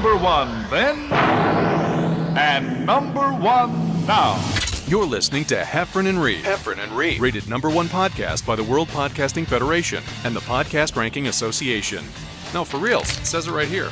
number one then, and number one now. You're listening to Heffron and Reep. Heffron and Reep. Rated number one podcast by the World Podcasting Federation and the Podcast Ranking Association. No, for reals. It says it right here.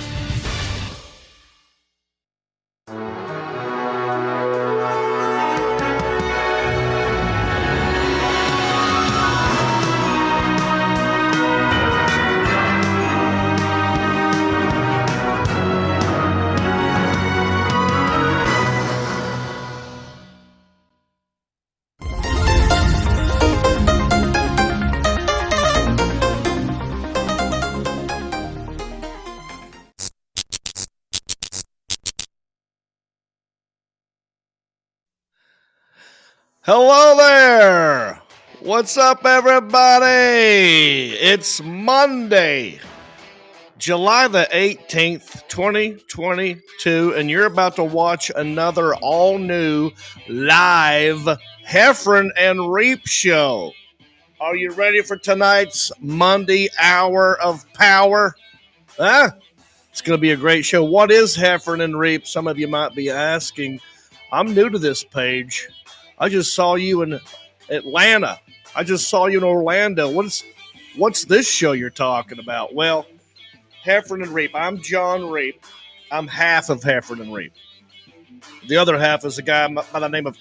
Hello there! What's up, everybody? It's Monday, July the 18th, 2022, and you're about to watch another all-new live Heffron and Reep show. Are you ready for tonight's Monday hour of power? Huh? It's going to be a great show. What is Heffron and Reep? Some of you might be asking. I'm new to this page. I just saw you in Atlanta. I just saw you in Orlando. What's this show you're talking about? Well, Heffron and Reep. I'm Jon Reep. I'm half of Heffron and Reep. The other half is a guy by the name of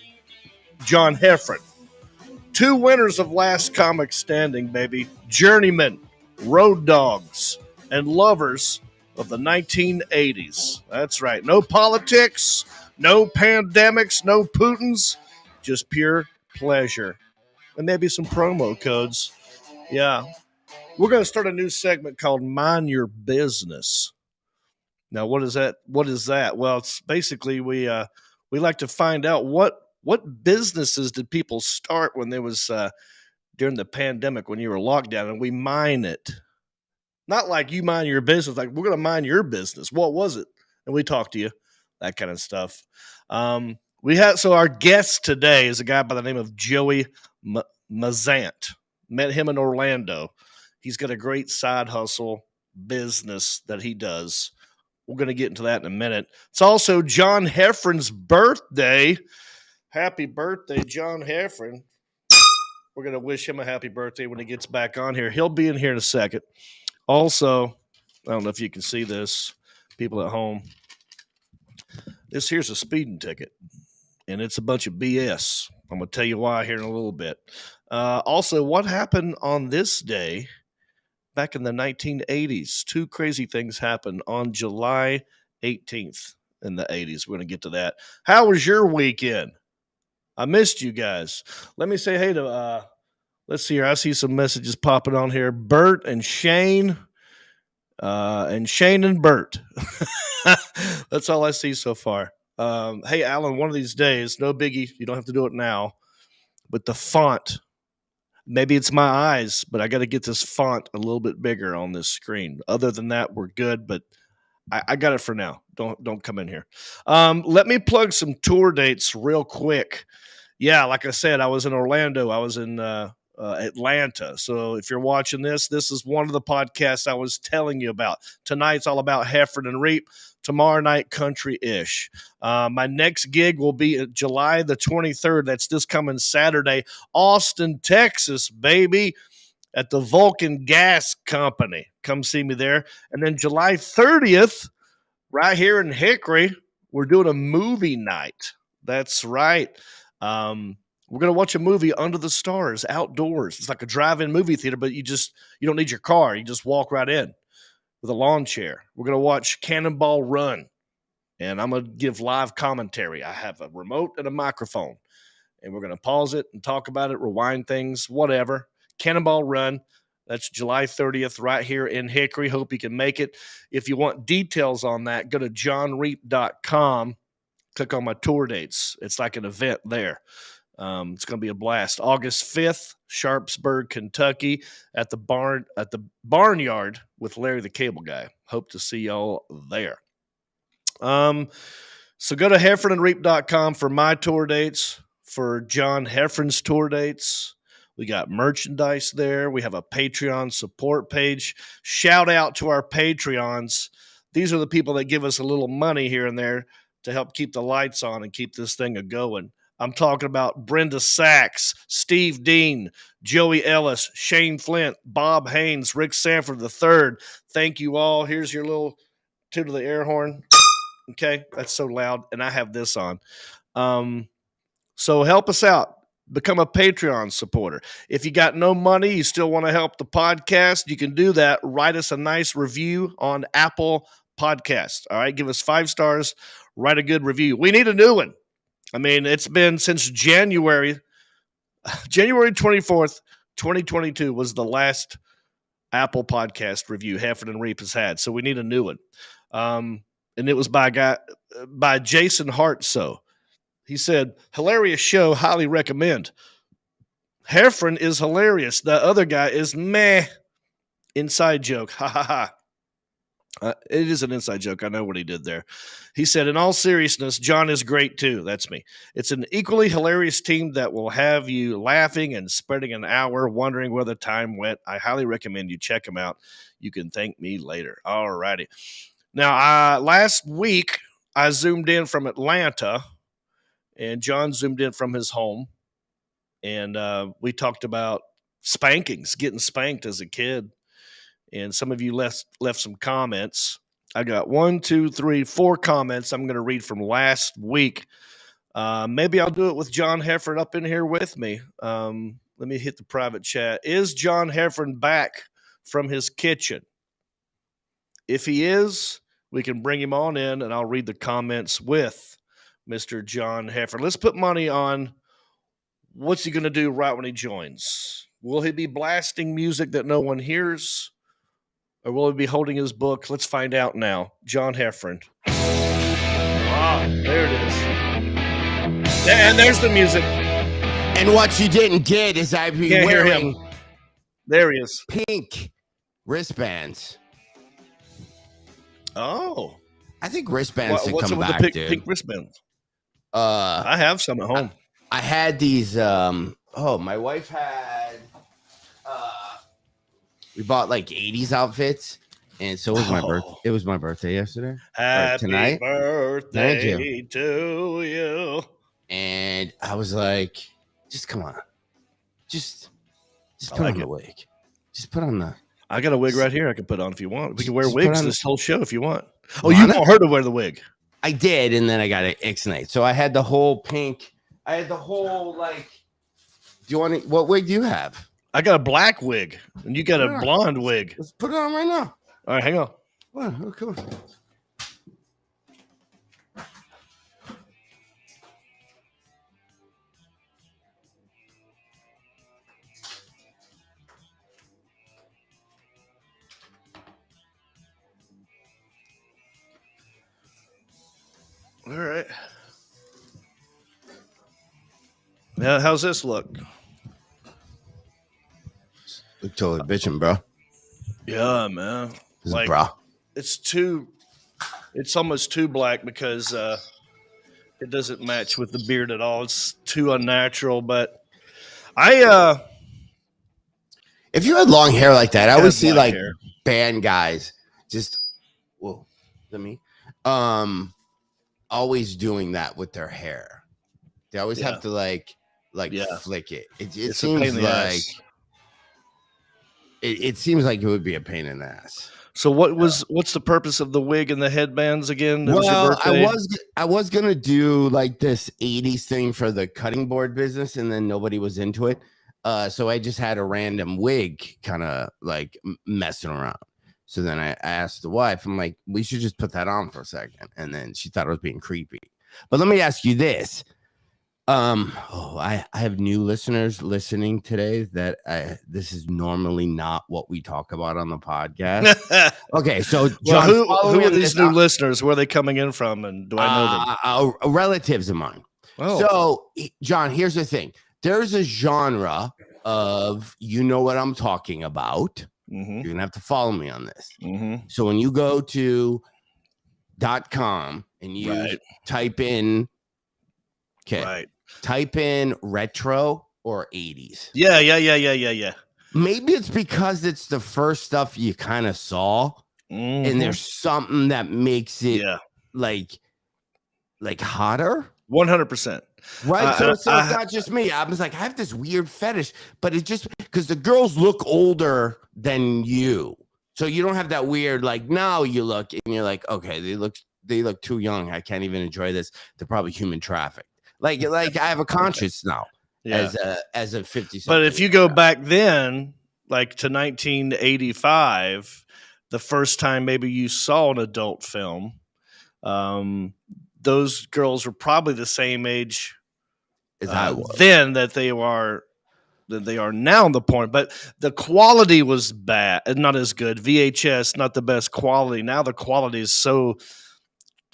John Heffron. Two winners of Last Comic Standing, baby. Journeymen, road dogs, and lovers of the 1980s. That's right. No politics, no pandemics, no Putins. Just pure pleasure. And maybe some promo codes. Yeah. We're going to start a new segment called Mind Your Business. Now, what is that? Well, it's basically we like to find out what businesses did people start when there was during the pandemic, when you were locked down, and we mine it. Not like you mind your business, like we're going to mind your business. What was it? And we talk to you, that kind of stuff. So our guest today is a guy by the name of Joey Mazzant. Met him in Orlando. He's got a great side hustle business that he does. We're going to get into that in a minute. It's also John Heffron's birthday. Happy birthday, John Heffron. We're going to wish him a happy birthday when he gets back on here. He'll be in here in a second. Also, I don't know if you can see this, people at home. This here's a speeding ticket. And it's a bunch of BS. I'm going to tell you why here in a little bit. Also, what happened on this day back in the 1980s? Two crazy things happened on July 18th in the 80s. We're going to get to that. How was your weekend? I missed you guys. Let me say hey to, let's see here. I see some messages popping on here. Bert and Shane. And Shane and Bert. That's all I see so far. Hey, Alan, one of these days, no biggie, you don't have to do it now, but the font, maybe it's my eyes, but I got to get this font a little bit bigger on this screen. Other than that, we're good, but I got it for now. Don't come in here. Let me plug some tour dates real quick. Yeah, like I said, I was in Orlando. I was in Atlanta. So if you're watching this is one of the podcasts I was telling you about. Tonight's all about Heffron and Reep. Tomorrow night, country-ish. My next gig will be July the 23rd. That's this coming Saturday. Austin, Texas, baby, at the Vulcan Gas Company. Come see me there. And then July 30th, right here in Hickory, we're doing a movie night. That's right. We're going to watch a movie under the stars, outdoors. It's like a drive-in movie theater, but you don't need your car. You just walk right in with a lawn chair. We're going to watch Cannonball Run, and I'm going to give live commentary. I have a remote and a microphone, and we're going to pause it and talk about it, rewind things, whatever. Cannonball Run. That's July 30th right here in Hickory. Hope you can make it. If you want details on that, go to johnreep.com. Click on my tour dates. It's like an event there. It's going to be a blast. August 5th, Sharpsburg, Kentucky, at the Barnyard with Larry the Cable Guy. Hope to see y'all there. So go to heffronandreep.com for my tour dates, for John Heffron's tour dates. We got merchandise there. We have a Patreon support page. Shout out to our Patreons. these are the people that give us a little money here and there to help keep the lights on and keep this thing a-going. I'm talking about Brenda Sachs, Steve Dean, Joey Ellis, Shane Flint, Bob Haynes, Rick Sanford III. Thank you all. Here's your little toot of the air horn. Okay, that's so loud, and I have this on. So help us out. Become a Patreon supporter. If you got no money, you still want to help the podcast, you can do that. Write us a nice review on Apple Podcasts. All right, give us 5 stars. Write a good review. We need a new one. I mean, it's been since January 24th, 2022 was the last Apple Podcast review Heffron and Reep has had. So we need a new one. And it was by Jason Hart. So he said, hilarious show, highly recommend. Heffron is hilarious. The other guy is meh. Inside joke. Ha ha ha. It is an inside joke. I know what he did there. He said, in all seriousness, Jon is great too. That's me. It's an equally hilarious team that will have you laughing and spending an hour wondering where the time went. I highly recommend you check them out. You can thank me later. All righty. Now, last week, I zoomed in from Atlanta, and Jon zoomed in from his home, and we talked about spankings, getting spanked as a kid. And some of you left some comments. I got 1, 2, 3, 4 comments I'm going to read from last week. Maybe I'll do it with John Heffron up in here with me. Let me hit the private chat. Is John Heffron back from his kitchen? If he is, we can bring him on in, and I'll read the comments with Mr. John Heffron. Let's put money on what's he going to do right when he joins. Will he be blasting music that no one hears? Or will he be holding his book? Let's find out now. John Heffron. Ah, there it is. And there's the music. And what you didn't get is I've been Can't hear wearing him. There he is. pink wristbands. Oh. I think wristbands should What's come up with back, the dude. pink wristbands? I I have some at home. had these. My wife had. We bought like 80s outfits, and so was my birthday. It was my birthday yesterday. Happy tonight. birthday to you. And I was like, just come on. Just I put like on the it. wig. Just put on the. I got a wig right here I can put on if you want. We can wear Just put wigs on- this whole show if you want. Oh, Want you it? want her to wear the wig. I did, and then I got it ixnayed. So I had the whole pink. I had the whole like. Do you want to? What wig do you have? I got a black wig, and you got a Yeah. blonde wig. Let's put it on right now. All right, hang on. Oh, come on. All right. Now, how's this look? Look totally bitching, bro. Yeah, man. This Like, is bro. it's almost too black because it doesn't match with the beard at all. It's too unnatural, but If you had long hair like that, I had would see black like hair. band guys just. Whoa, is that me? Always doing that with their hair. They always Yeah. have to like Yeah. flick it. It It's a pain seems in the like ass. it seems like it would be a pain in the ass. So what's the purpose of the wig and the headbands again? It was your Well, birthday? I was gonna do like this 80s thing for the cutting board business, and then nobody was into it. So I just had a random wig kind of like messing around. So then I asked the wife, I'm like, we should just put that on for a second. And then she thought it was being creepy. But let me ask you this. I have new listeners listening today that this is normally not what we talk about on the podcast. Okay, so John, who are following these this new up- listeners? Where are they coming in from? And do I know them? relatives of mine. Oh, So, John, here's the thing. There's a genre of, you know what I'm talking about. mm-hmm, You're going to have to follow me on this. mm-hmm. So when you go to .com and you Right. type in, Right. type in retro or 80s. Yeah. Maybe it's because it's the first stuff you kind of saw. and there's something that makes it like hotter. 100%. Right. So it's not just me. I was like, I have this weird fetish, but it's just because the girls look older than you. So you don't have that weird, like, now you look and you're like, okay, they look too young. I can't even enjoy this. They're probably human trafficked. Like I have a conscience now as a 50. But if you go back then, like to 1985, the first time maybe you saw an adult film, those girls were probably the same age as I was then that they are now on the point. But the quality was bad, not as good. VHS, not the best quality. Now the quality is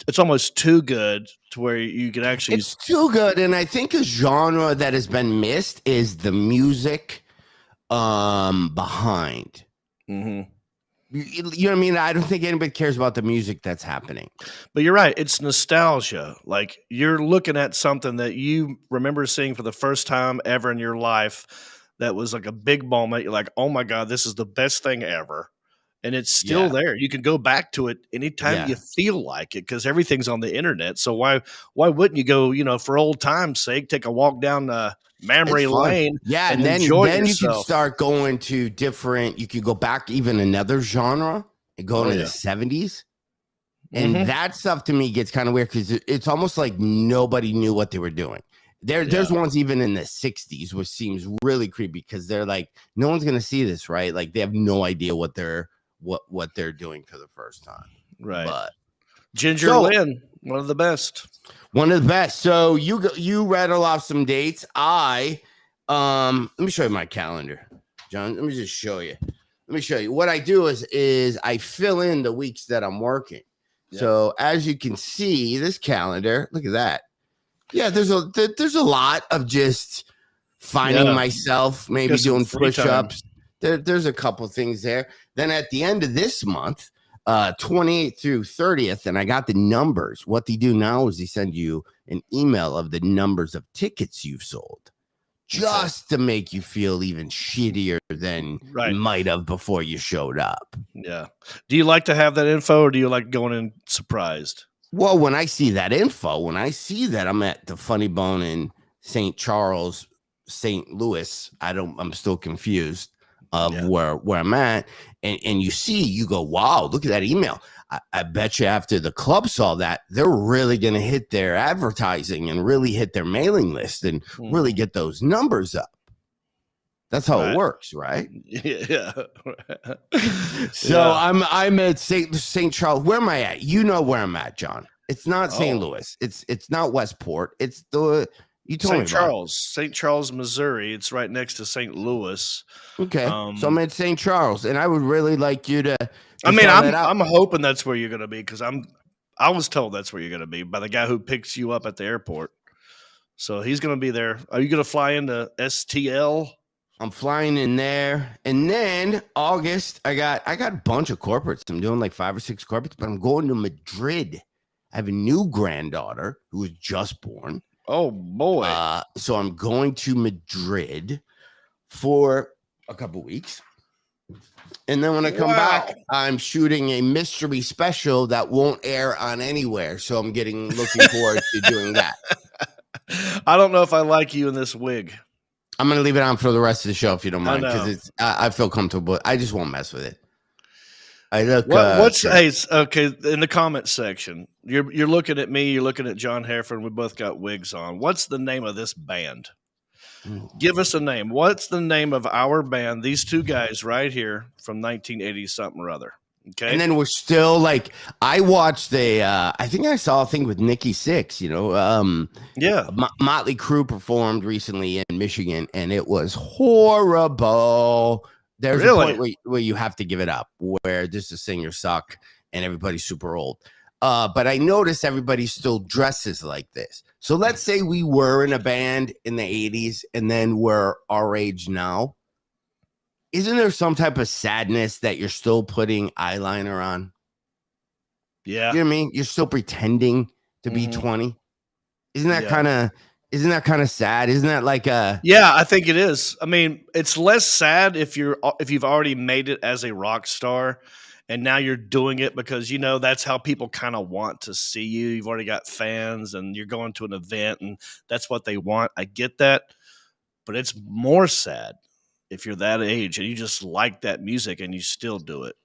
it's almost too good to where you can actually. It's too good, and I think a genre that has been missed is the music behind. Mm-hmm. You know what I mean? I don't think anybody cares about the music that's happening. But you're right. It's nostalgia. Like, you're looking at something that you remember seeing for the first time ever in your life that was like a big moment. You're like, oh my God, this is the best thing ever. And it's still there. You can go back to it anytime you feel like it because everything's on the internet. So why wouldn't you go, for old time's sake, take a walk down memory lane? Yeah, and then you can start going to different. You could go back even another genre and go into the 70s, and that stuff to me gets kind of weird because it's almost like nobody knew what they were doing. There's ones even in the 60s, which seems really creepy because they're like, no one's gonna see this, right? Like they have no idea what they're doing for the first time, right? But Ginger Lynn, one of the best. So you rattle off some dates. Let me show you my calendar, John. Let me just show you. Let me show you what I do is I fill in the weeks that I'm working. Yeah. So as you can see, this calendar, look at that. Yeah, there's a lot of just finding myself, maybe doing push-ups. There's a couple things there. Then at the end of this month, 28th through 30th, and I got the numbers. What they do now is they send you an email of the numbers of tickets you've sold just to make you feel even shittier than you might have before you showed up. Yeah. Do you like to have that info or do you like going in surprised? Well, when I see that info, when I see that I'm at the Funny Bone in St. Charles, St. Louis, I'm still confused of where I'm at. And you go, wow, look at that email. I bet you after the club saw that, they're really going to hit their advertising and really hit their mailing list and really get those numbers up. That's how it works, right? Yeah. So I'm at St. Charles. Where am I at? You know where I'm at, John. It's not St. Louis. It's not Westport. It's the you told me St. Charles, Missouri. It's right next to St. Louis. Okay, so I'm at St. Charles, and I would really like you to. I'm hoping that's where you're going to be because I was told that's where you're going to be by the guy who picks you up at the airport. So he's going to be there. Are you going to fly into STL? I'm flying in there, and then August I got a bunch of corporates. I'm doing like 5 or 6 corporates, but I'm going to Madrid. I have a new granddaughter who was just born. Oh boy! So I'm going to Madrid for a couple weeks, and then when I come back, I'm shooting a mystery special that won't air on anywhere. So I'm looking forward to doing that. I don't know if I like you in this wig. I'm gonna leave it on for the rest of the show if you don't mind, because I feel comfortable. I just won't mess with it. I look. Okay? In the comment section, you're looking at me. You're looking at John Heffron. We both got wigs on. What's the name of this band? Give us a name. What's the name of our band? These two guys right here from 1980 something or other. Okay. And then we're still like, I watched I think I saw a thing with Nikki Sixx, Motley Crue performed recently in Michigan and it was horrible. There's a point where you have to give it up, where just the singers suck and everybody's super old. But I noticed everybody still dresses like this. So let's say we were in a band in the 80s and then we're our age now. Isn't there some type of sadness that you're still putting eyeliner on? Yeah. You know what I mean? You're still pretending to be 20. Isn't that kind of sad? Isn't that like a... Yeah, I think it is. I mean, it's less sad if you've already made it as a rock star and now you're doing it because that's how people kind of want to see you. You've already got fans, and you're going to an event, and that's what they want. I get that, but it's more sad if you're that age and you just like that music and you still do it.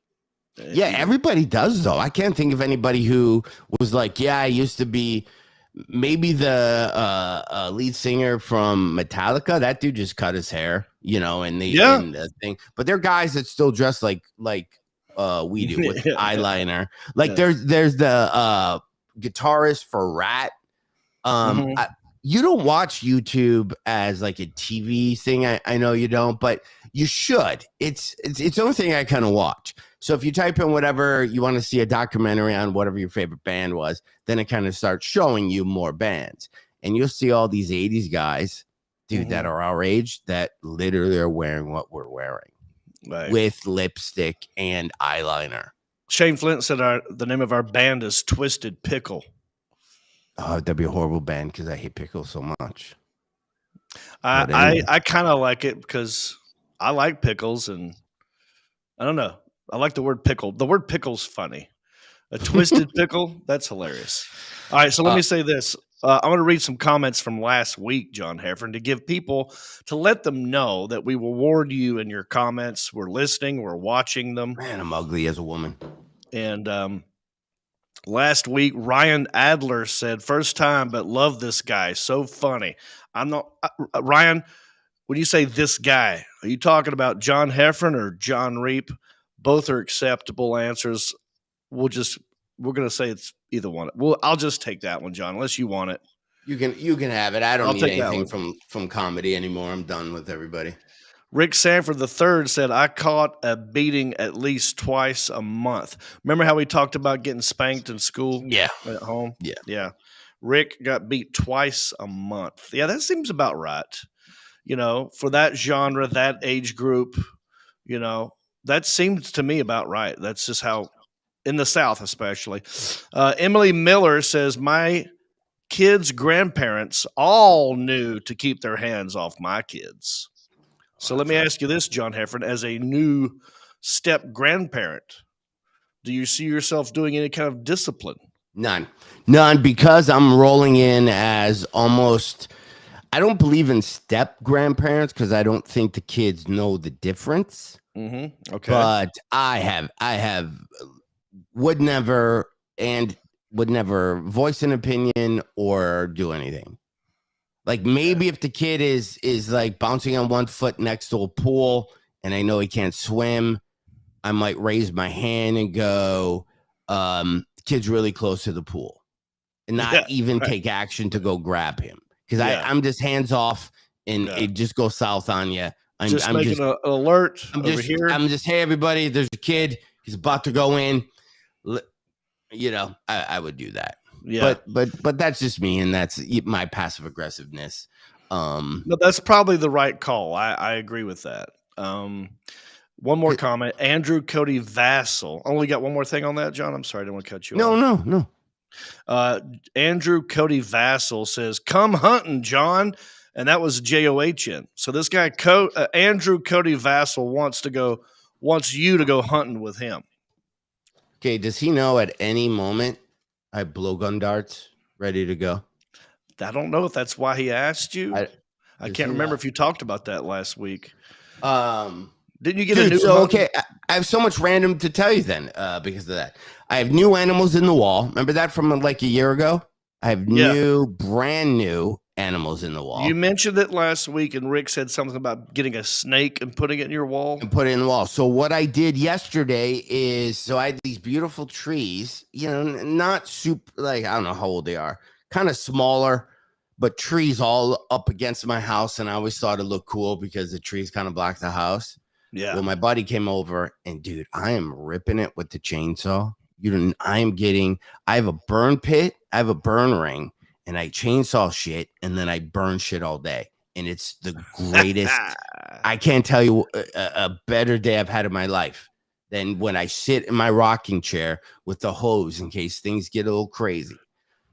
Yeah, everybody does, though. I can't think of anybody who was like, yeah, I used to be maybe the lead singer from Metallica. That dude just cut his hair, in the thing. But they're guys that still dress like we do with eyeliner. Like there's the guitarist for Rat. You don't watch YouTube as like a TV thing. I know you don't, but you should. It's the only thing I kind of watch. So if you type in whatever you want to see a documentary on whatever your favorite band was, then it kind of starts showing you more bands. And you'll see all these 80s guys, dude, that are our age that literally are wearing what we're wearing. Right. With lipstick and eyeliner. Shane Flint said the name of our band is Twisted Pickle. Oh, that'd be a horrible band because I hate pickles so much. I kind of like it because I like pickles, and I don't know. I like the word pickle. The word pickle's funny. A twisted pickle, that's hilarious. All right, so let me say this. I'm going to read some comments from last week, John Heffron, to let them know that we reward you in your comments. We're listening. We're watching them. Man, I'm ugly as a woman. And last week, Ryan Adler said, first time, but love this guy. So funny. I'm not Ryan, when you say this guy, are you talking about John Heffron or Jon Reep? Both are acceptable answers. We're going to say it's either one. I'll just take that one, John, unless you want it. You can have it. I don't need anything from comedy anymore. I'm done with everybody. Rick Sanford III said, I caught a beating at least twice a month. Remember how we talked about getting spanked in school? Yeah. At home? Yeah. Yeah. Rick got beat twice a month. Yeah, that seems about right. For that genre, that age group, that seems to me about right. That's just how, in the South especially. Emily Miller says, my kids' grandparents all knew to keep their hands off my kids. So let me ask you this, John Heffron, as a new step grandparent, do you see yourself doing any kind of discipline? None, because I'm rolling in as almost, I don't believe in step grandparents because I don't think the kids know the difference. Mm-hmm. Okay. But I would never voice an opinion or do anything. Like maybe if the kid is like bouncing on one foot next to a pool and I know he can't swim, I might raise my hand and go, kid's really close to the pool, and not even take action to go grab him. Because I'm just hands off and it just goes south on you. I'm just making an alert over here. I'm just, hey, everybody, there's a kid. He's about to go in. I would do that. Yeah. But that's just me, and that's my passive aggressiveness. No, that's probably the right call. I agree with that. One more comment. Andrew Cody Vassell. Only got one more thing on that, John. I'm sorry, I didn't want to cut you off. No. Andrew Cody Vassell says, come hunting, John. And that was JOHN. So this guy, Andrew Cody Vassell, wants you to go hunting with him. Okay, does he know at any moment I have blowgun darts ready to go? I don't know if that's why he asked you. I can't remember if you talked about that last week. Didn't you get a new? So okay, I have so much random to tell you then because of that. I have new animals in the wall. Remember that from like a year ago? I have brand new animals in the wall. You mentioned it last week, and Rick said something about getting a snake and putting it in your wall. And put it in the wall. So what I did yesterday is, I had these beautiful trees, not super, like, I don't know how old they are, kind of smaller, but trees all up against my house. And I always thought it looked cool because the trees kind of block the house. Yeah. Well, my buddy came over and dude, I am ripping it with the chainsaw. I have a burn pit. I have a burn ring. And I chainsaw shit, and then I burn shit all day. And it's the greatest. I can't tell you a better day I've had in my life than when I sit in my rocking chair with the hose in case things get a little crazy.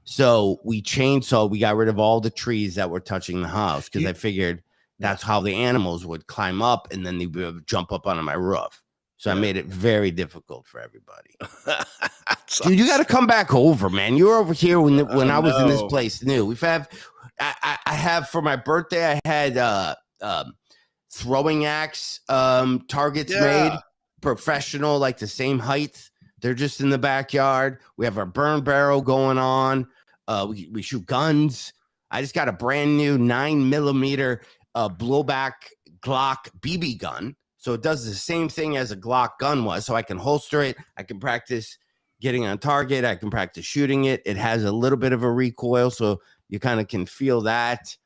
So we got rid of all the trees that were touching the house because I figured that's how the animals would climb up and then they would jump up onto my roof. So I made it very difficult for everybody. That's Dude, you got to come back over, man. You were over here when I was in this know. place new. I have for my birthday, I had throwing axe targets made, professional, like the same height. They're just in the backyard. We have our burn barrel going on. We shoot guns. I just got a brand new 9mm blowback Glock BB gun. So it does the same thing as a Glock gun was. So I can holster it. I can practice getting on target. I can practice shooting it. It has a little bit of a recoil, so you kind of can feel that.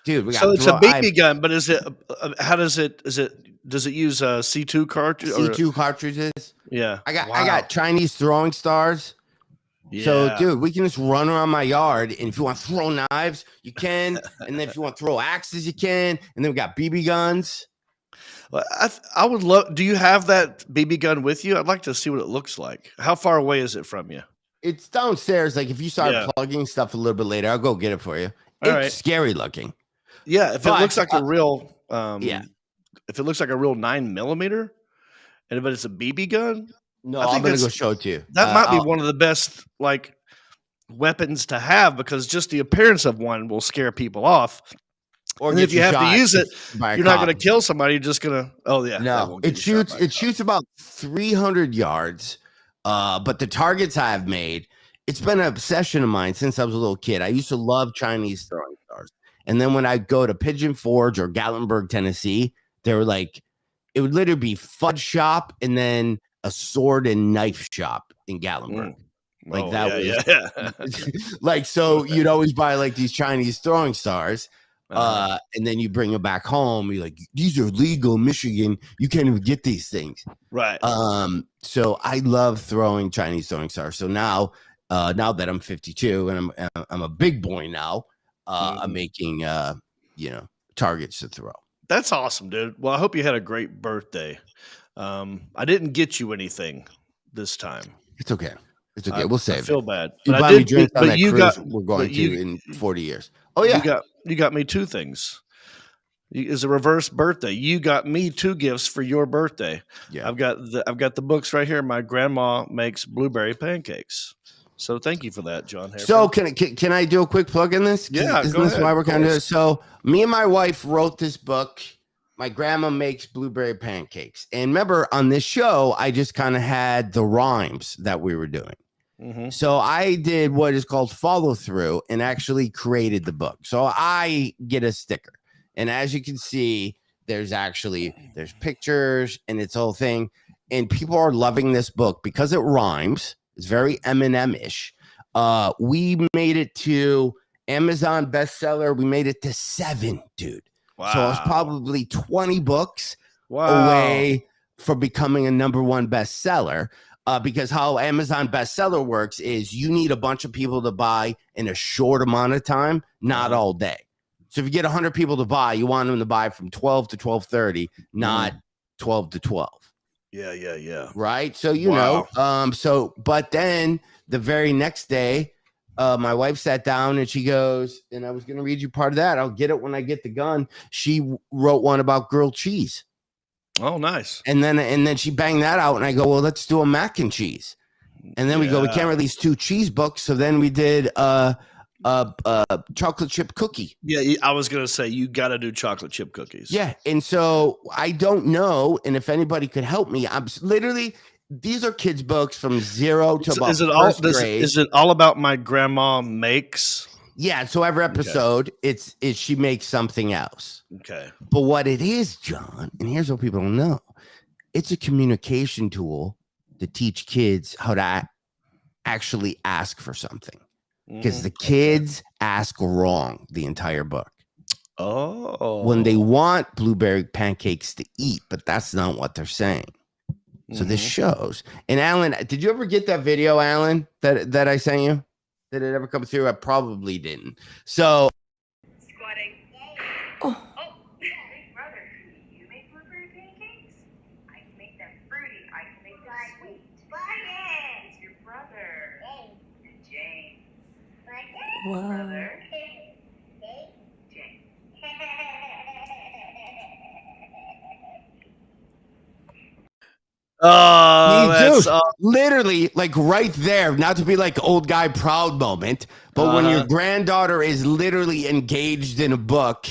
Dude, so it's a BB gun, but is it? How does it? Does it use C2 cartridge? C2 cartridges? Yeah, I got Chinese throwing stars. Yeah. So, dude, we can just run around my yard, and if you want to throw knives, you can. And then if you want to throw axes, you can. And then we got BB guns. Well, I would love. Do you have that BB gun with you? I'd like to see what it looks like. How far away is it from you? It's downstairs. Like if you start plugging stuff a little bit later, I'll go get it for you. It's scary looking. Yeah, if it looks like a real, if it looks like a real 9mm, but it's a BB gun. No, I'm gonna go show it to you. That might be one of the best weapons to have, because just the appearance of one will scare people off. Or if you have to use it, you're not going to kill somebody. You're just going to. Oh yeah, no. It shoots about 300 yards. But the targets I've made, it's been an obsession of mine since I was a little kid. I used to love Chinese throwing stars, and then when I go to Pigeon Forge or Gatlinburg, Tennessee, they were like, it would literally be fudge shop and then a sword and knife shop in Gatlinburg. Like, so you'd always buy like these Chinese throwing stars. And then you bring them back home. You're like, these are legal in Michigan. You can't even get these things. Right. So I love throwing Chinese throwing stars. So now that I'm 52 and I'm a big boy now, I'm making, targets to throw. That's awesome, dude. Well, I hope you had a great birthday. I didn't get you anything this time. It's okay. It's okay. We'll save it. I feel bad. You buy me drinks on that cruise we're going to in 40 years. Oh yeah. You got me two things. It's a reverse birthday. You got me two gifts for your birthday. Yeah. I've got the books right here. My grandma makes blueberry pancakes. So thank you for that, John. Heffron. So can I do a quick plug in this? Yeah. Isn't this why we're kind of so? Me and my wife wrote this book. My grandma makes blueberry pancakes. And remember, on this show, I just kind of had the rhymes that we were doing. Mm-hmm. So I did what is called follow through and actually created the book. So I get a sticker. And as you can see, there's pictures and it's whole thing. And people are loving this book because it rhymes. It's very Eminem-ish. We made it to Amazon bestseller. We made it to 7, dude. Wow. So it's probably 20 books away from becoming a #1 bestseller. Because how Amazon bestseller works is you need a bunch of people to buy in a short amount of time, not all day. So if you get 100 people to buy, you want them to buy from 12 to 12:30, not 12 to 12. Yeah. Right. So, but then the very next day, my wife sat down and she goes, and I was going to read you part of that. I'll get it when I get the gun. She wrote one about grilled cheese. Oh, nice. And then she banged that out, and I go, well, let's do a mac and cheese. And then we go, we can't release 2 cheese books. So then we did chocolate chip cookie. Yeah, I was gonna say you got to do chocolate chip cookies. Yeah, and so I don't know, and if anybody could help me, I'm literally these are kids' books from 0 to about first grade. Is it all about my grandma makes? Yeah, so every episode, it's she makes something else. Okay. But what it is, John, and here's what people don't know, it's a communication tool to teach kids how to actually ask for something. Because the kids ask wrong the entire book. Oh. When they want blueberry pancakes to eat, but that's not what they're saying. So this shows. And Alan, did you ever get that video, Alan, that I sent you? Did it ever come through? I probably didn't. So squatting. Oh. Brother, you make blueberry pancakes? I can make them fruity. I can make them sweet. It's your brother. And James. Wow. Brother. James. Oh, that's Dude, literally, like right there, not to be like old guy proud moment, but when your granddaughter is literally engaged in a book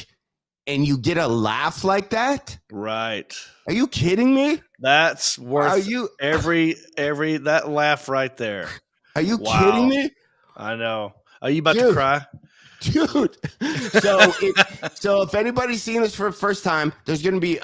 and you get a laugh like that, right. are you kidding me? That's worth every that laugh right there. Are you kidding me? I know. Are you about to cry? Dude. So if anybody's seeing this for the first time, there's going to be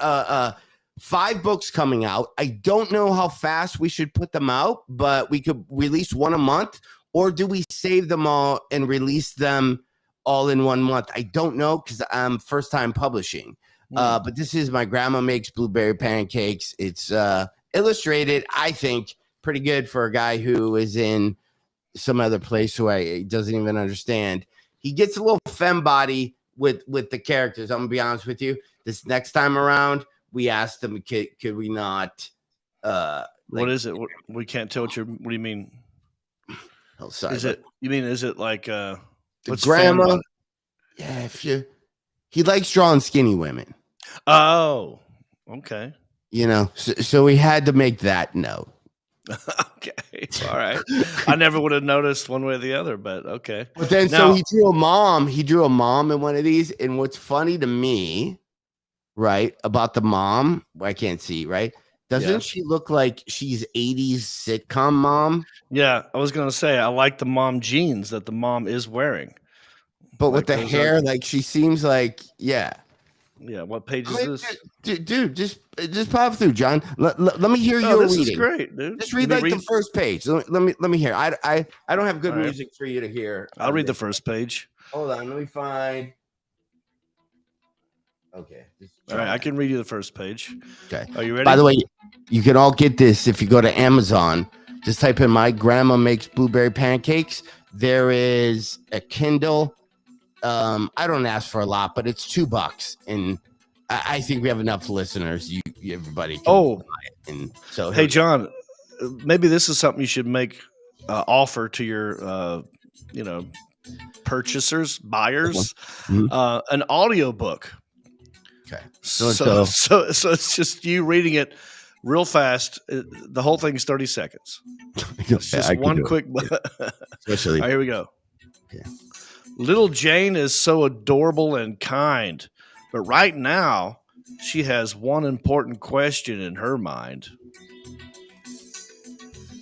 5 books coming out. I don't know how fast we should put them out, but we could release one a month, or do we save them all and release them all in 1 month? I don't know, because I'm first time publishing. But this is My Grandma Makes Blueberry Pancakes. It's illustrated, I think, pretty good for a guy who is in some other place who I doesn't even understand. He gets a little femme body with the characters. I'm gonna be honest with you. This next time around, we asked him, could we not? What is it? We can't tell what do you mean? Oh, sorry. Is it like what's grandma? Yeah, he likes drawing skinny women. Oh, okay. You know, so we had to make that note. Okay, all right. I never would have noticed one way or the other, but okay. But then, so he drew a mom. He drew a mom in one of these. And what's funny to me, right, about the mom, I can't see, right? Doesn't she look like she's 80s sitcom mom? Yeah, I was gonna say I like the mom jeans that the mom is wearing, but with the hair, like she seems like Yeah, what page is this? Dude, just pop through, John. Let me hear your reading. This is great, dude. Just read the first page. Let me hear. I don't have good music for you to hear. I'll read the first page. Hold on, let me find. Okay. All right, I can read you the first page. Okay. Are you ready? By the way, you can all get this if you go to Amazon. Just type in My Grandma Makes Blueberry Pancakes. There is a Kindle. I don't ask for a lot, but it's $2, and I think we have enough listeners. Everybody can buy it. And so, hey, John, maybe this is something you should make offer to your, purchasers, buyers, an audiobook. Okay, so it's just you reading it real fast. The whole thing is 30 seconds. It's just one quick. Especially. All right, here we go. Okay. Little Jane is so adorable and kind, but right now she has one important question in her mind.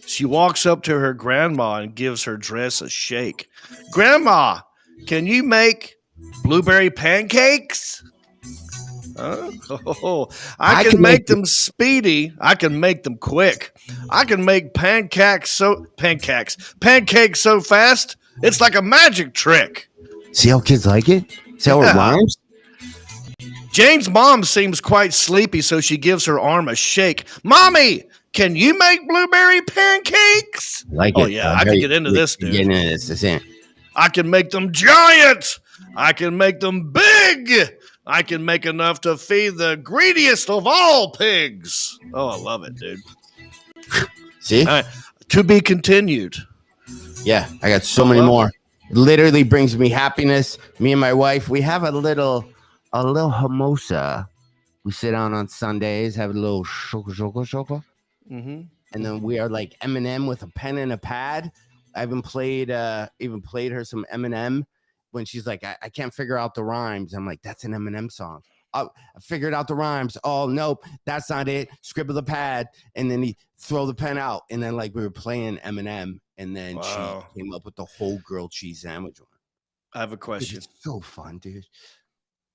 She walks up to her grandma and gives her dress a shake. Grandma, can you make blueberry pancakes? I can make them speedy. I can make them quick. I can make pancakes so fast. It's like a magic trick. See how kids like it? See how it rhymes? Jane's mom seems quite sleepy, so she gives her arm a shake. Mommy, can you make blueberry pancakes? Oh, yeah, I can get into this, dude. Get into this. I can make them giant. I can make them big. I can make enough to feed the greediest of all pigs. Oh, I love it, dude. See? All right. To be continued. Yeah, I got so many more. It literally brings me happiness. Me and my wife, we have a little mimosa. We sit down on Sundays, have a little shoko. Mm-hmm. And then we are like Eminem with a pen and a pad. I even played her some Eminem when she's like, I can't figure out the rhymes. I'm like, that's an Eminem song. I figured out the rhymes. Oh, nope, that's not it. Scribble the pad. And then he throw the pen out. And then like we were playing Eminem. And then she came up with the whole grilled cheese sandwich one. I have a question. It's so fun, dude.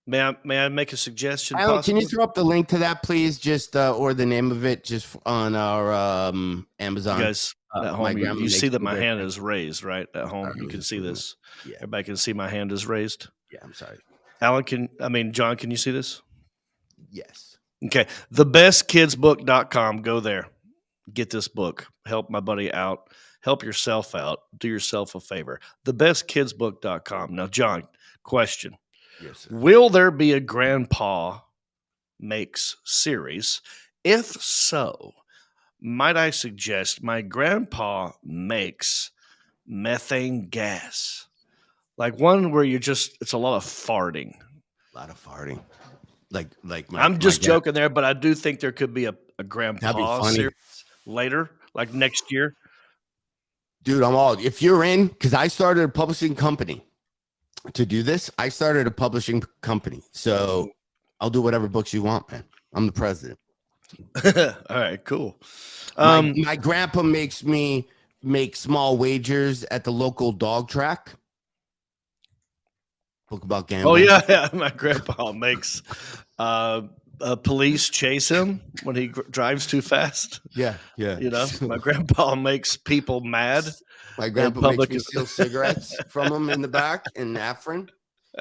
May I make a suggestion? Alan, can you throw up the link to that, please? Just or the name of it, just on our Amazon. You guys at home, you see that my hand is raised, right? At home, you can see this. Yeah. Everybody can see my hand is raised. Yeah, I'm sorry. Alan, John, can you see this? Yes. Okay. Thebestkidsbook.com. Go there. Get this book. Help my buddy out. Help yourself out. Do yourself a favor. Thebestkidsbook.com. Now, John, question. Yes, sir. Will there be a Grandpa Makes series? If so, might I suggest My Grandpa Makes Methane Gas? Like one where it's a lot of farting. A lot of farting. Like I'm just joking there, but I do think there could be a grandpa funny. series later, like next year. Dude, I'm all. If you're in, because I started a publishing company to do this. I started a publishing company, so I'll do whatever books you want, man. I'm the president. All right, cool. My grandpa makes me make small wagers at the local dog track. Book about gambling. Oh yeah. My grandpa makes police chase him when he drives too fast. Yeah. You know, my grandpa makes people mad. My grandpa makes me steal cigarettes from him in the back in Heffron.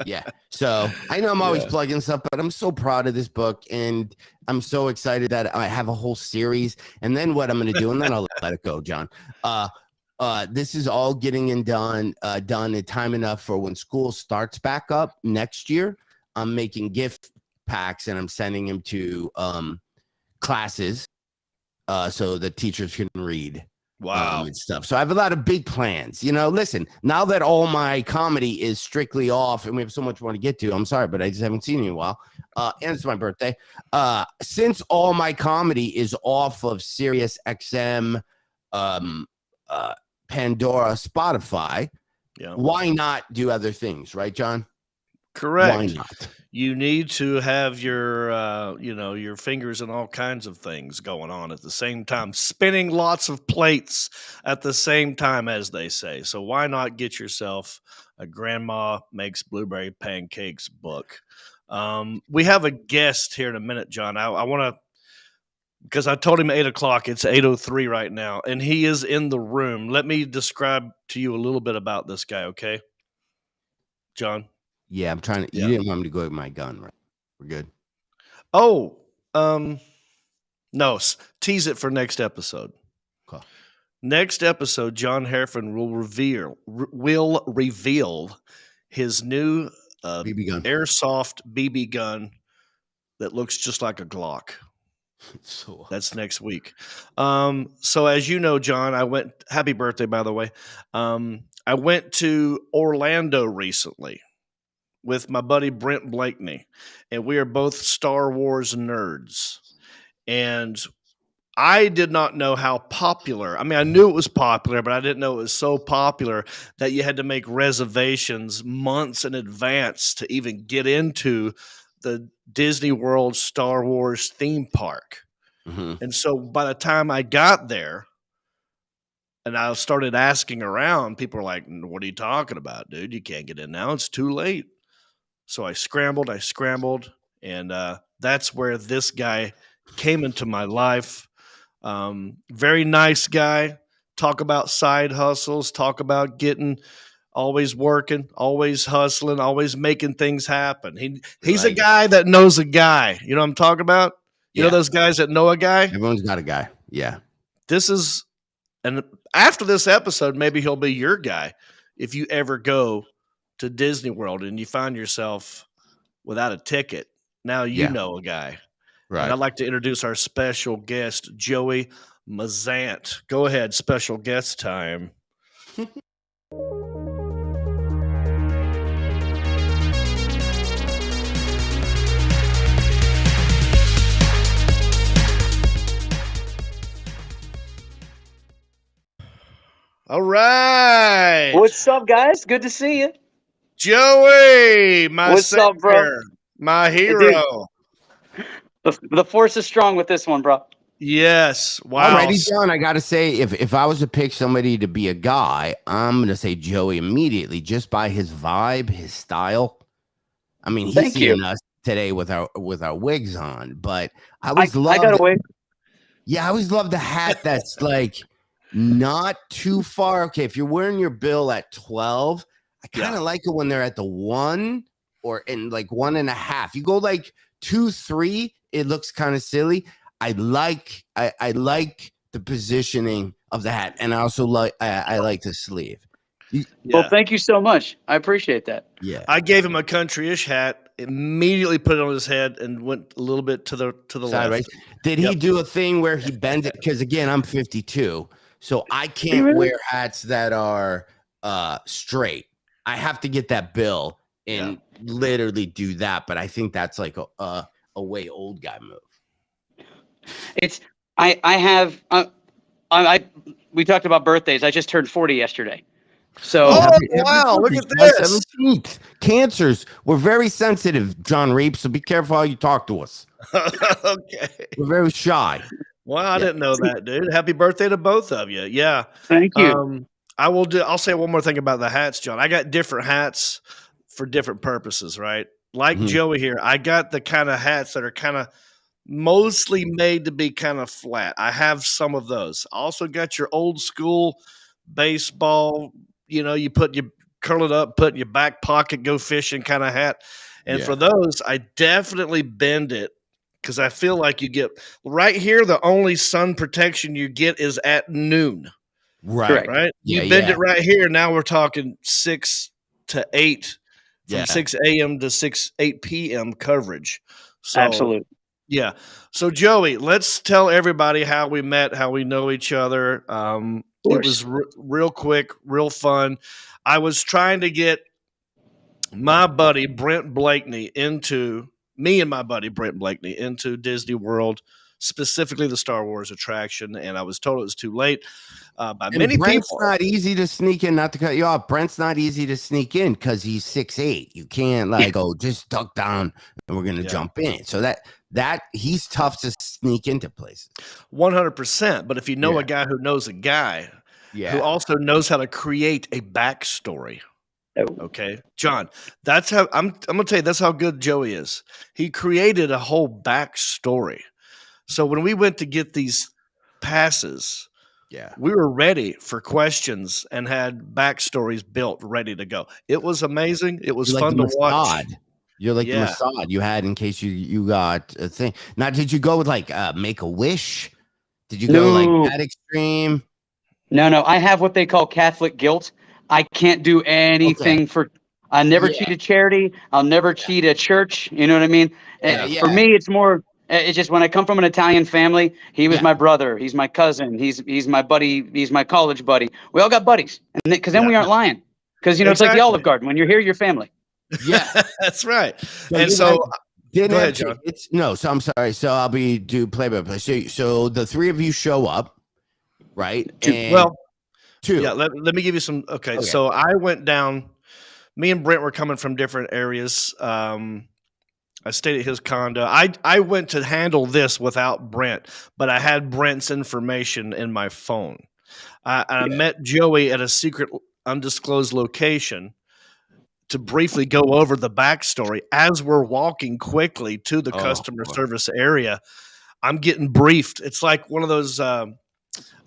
Yeah. So I know I'm always plugging stuff, but I'm so proud of this book, and I'm so excited that I have a whole series. And then what I'm going to do, and then I'll let it go, John. This is all getting done in time enough for when school starts back up next year. I'm making gift packs and I'm sending them to classes so the teachers can read. Wow. And stuff. So I have a lot of big plans. You know, listen, now that all my comedy is strictly off and we have so much more to get to, I'm sorry, but I just haven't seen you in a while. And it's my birthday. Since all my comedy is off of Sirius XM, Pandora, Spotify, why not do other things, right, John? Correct. Why not? You need to have your, your fingers in all kinds of things going on at the same time, spinning lots of plates at the same time, as they say. So why not get yourself a Grandma Makes Blueberry Pancakes book? We have a guest here in a minute, John. I want to, because I told him 8 o'clock. It's 8:03 right now, and he is in the room. Let me describe to you a little bit about this guy, okay, John? Yeah, I'm trying to. You didn't want me to go with my gun, right? We're good. Oh, no. Tease it for next episode. Okay. Next episode, John Heffron will reveal his new BB gun. airsoft BB gun that looks just like a Glock. So That's next week. So as you know, John, happy birthday, by the way. I went to Orlando recently with my buddy Brent Blakeney, and we are both Star Wars nerds. And I did not know how popular. I mean, I knew it was popular, but I didn't know it was so popular that you had to make reservations months in advance to even get into the Disney World Star Wars theme park. Mm-hmm. And so by the time I got there and I started asking around, people were like, "What are you talking about, dude? You can't get in now. It's too late." So I scrambled, and that's where this guy came into my life. Very nice guy. Talk about side hustles, talk about always working, always hustling, always making things happen. He's a guy that knows a guy. You know what I'm talking about? You know those guys that know a guy? Everyone's got a guy. Yeah. And after this episode, maybe he'll be your guy if you ever go to Disney World and you find yourself without a ticket. Now you know a guy. Right. And I'd like to introduce our special guest, Joey Mazzant. Go ahead, special guest time. All right. What's up, guys? Good to see you. Joey, What's up, bro? My hero. The force is strong with this one, bro. Yes. Wow. Alrighty, John, I gotta say, if I was to pick somebody to be a guy, I'm gonna say Joey immediately, just by his vibe, his style. I mean, he's seeing us today with our wigs on, but I always love. I got a wig. Yeah, I always love the hat that's like not too far. Okay, if you're wearing your bill at 12, I kind of like it when they're at the 1 or in like 1.5. You go like 2, 3, it looks kind of silly. I like the positioning of the hat, and I also like I like the sleeve. Well, thank you so much. I appreciate that. Yeah, I gave him a country-ish hat, immediately put it on his head, and went a little bit to the sideways. left. Did he do a thing where he bends it? Because again, I'm 52, so I can't wear hats that are straight. I have to get that bill and literally do that. But I think that's like a way old guy move. It's we talked about birthdays. I just turned 40 yesterday. So wow, look at this. 17th. Cancers. We're very sensitive, Jon Reep, so be careful how you talk to us. Okay. We're very shy. Wow, I didn't know that, dude. Happy birthday to both of you. Yeah. Thank you. I'll say one more thing about the hats, John. I got different hats for different purposes, right? Like Joey here, I got the kind of hats that are kind of mostly made to be kind of flat. I have some of those. I also got your old school baseball, you curl it up, put in your back pocket, go fishing kind of hat. And for those, I definitely bend it because I feel like you get right here. The only sun protection you get is at noon. Right. Right. You bend it right here. Now we're talking 6 to 8 from 6 a.m. to 8 p.m. coverage. So, absolutely. Yeah. So, Joey, let's tell everybody how we met, how we know each other. It was real quick, real fun. I was trying to get my buddy Brent Blakeney into Disney World, specifically the Star Wars attraction, and I was told it was too late by many Brent's people. Not easy to sneak in. Not to cut you off, Brent's not easy to sneak in because he's 6'8". You can't just duck down and we're gonna jump in. So that he's tough to sneak into places. 100%. But if you know a guy who knows a guy who also knows how to create a backstory. Okay, John, that's how I'm gonna tell you, that's how good Joey is. He created a whole backstory. So when we went to get these passes, we were ready for questions and had backstories built ready to go. It was amazing. It was fun to watch. You're like the Mossad you had in case you got a thing. Now, did you go with Make-A-Wish? Did you go like that extreme? No. I have what they call Catholic guilt. I can't do anything I never cheated charity. I'll never cheat a church. You know what I mean? For me, it's more, it's just when I come from an Italian family, he was my brother. He's my cousin. He's my buddy. He's my college buddy. We all got buddies. And because then we aren't lying. Because, it's like the Olive Garden. When you're here, you're family. Yeah, that's right. And so go ahead, John. So I'm sorry. So I'll do play-by-play. So the three of you show up, right? Two. Yeah, let me give you some. Okay, so I went down. Me and Brent were coming from different areas. I stayed at his condo. I went to handle this without Brent, but I had Brent's information in my phone. I met Joey at a secret, undisclosed location to briefly go over the backstory. As we're walking quickly to the customer service area, I'm getting briefed. It's like one of those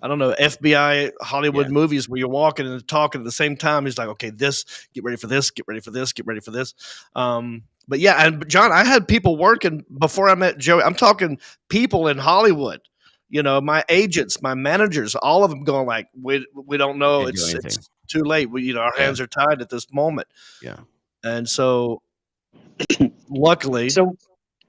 FBI Hollywood movies where you're walking and talking at the same time. He's like, okay, get ready for this, get ready for this, get ready for this. But yeah, and John, I had people working before I met Joey. I'm talking people in Hollywood, my agents, my managers, all of them going like, we don't know. It's too late. Our hands are tied at this moment. Yeah. And so luckily,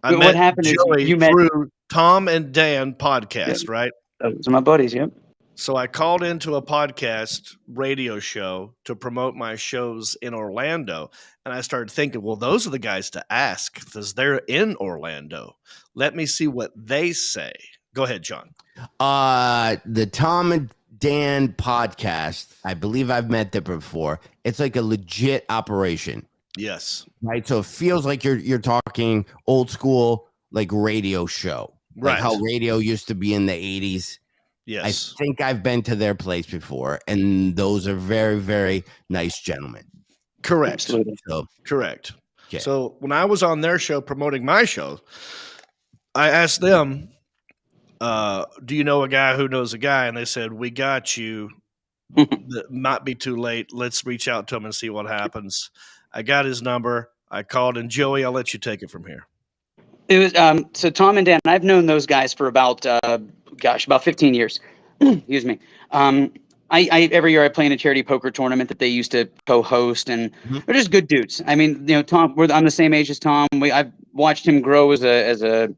I met Joey through Tom and Dan podcast, right? Those are my buddies, yep. So I called into a podcast radio show to promote my shows in Orlando, and I started thinking, well, those are the guys to ask because they're in Orlando. Let me see what they say. Go ahead, John. The Tom and Dan podcast, I believe I've met them before. It's like a legit operation. Yes. Right. So it feels like you're talking old school, like radio show. Right. Like how radio used to be in the 80s. Yes. I think I've been to their place before, and those are very, very nice gentlemen. Correct. Correct. Okay. So when I was on their show promoting my show, I asked them, do you know a guy who knows a guy? And they said, we got you. That might be too late. Let's reach out to him and see what happens. I got his number. I called, and Joey, I'll let you take it from here. It was so Tom and Dan. I've known those guys for about 15 years. Excuse me. I every year I play in a charity poker tournament that they used to co-host, and they're just good dudes. I mean, Tom. I'm the same age as Tom. I've watched him grow as a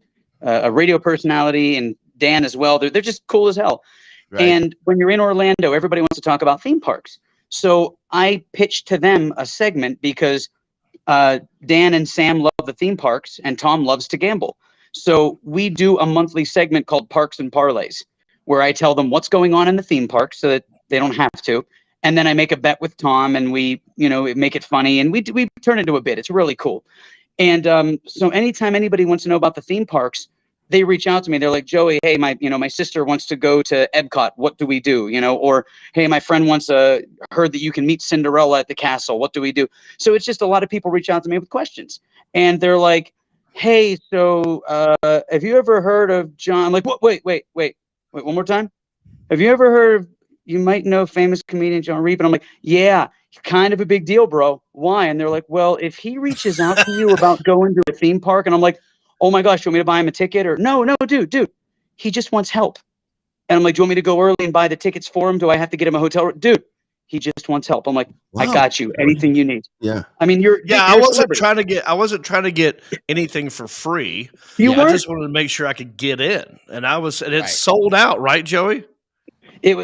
radio personality, and Dan as well. They're just cool as hell. Right. And when you're in Orlando, everybody wants to talk about theme parks. So I pitched to them a segment because Dan and Sam love the theme parks and Tom loves to gamble. So we do a monthly segment called Parks and Parlays, where I tell them what's going on in the theme park so that they don't have to. And then I make a bet with Tom, and we, make it funny, and we turn it into a bit. It's really cool. And so anytime anybody wants to know about the theme parks, they reach out to me. They're like, Joey, hey, my sister wants to go to Epcot. What do we do? Or hey, my friend heard that you can meet Cinderella at the castle. What do we do? So it's just a lot of people reach out to me with questions, and they're like, hey, so have you ever heard of John? I'm like, what? Wait, one more time. Have you ever heard of, you might know famous comedian Jon Reep? And I'm like, yeah, kind of a big deal, bro. Why? And they're like, well, if he reaches out to you about going to a theme park, and I'm like, oh my gosh, you want me to buy him a ticket? Or no, dude, he just wants help. And I'm like, do you want me to go early and buy the tickets for him? Do I have to get him a hotel room? Dude, he just wants help. I'm like, wow. I got you. Anything you need. Yeah. I mean, I wasn't trying to get anything for free. I just wanted to make sure I could get in. And it's sold out, right, Joey?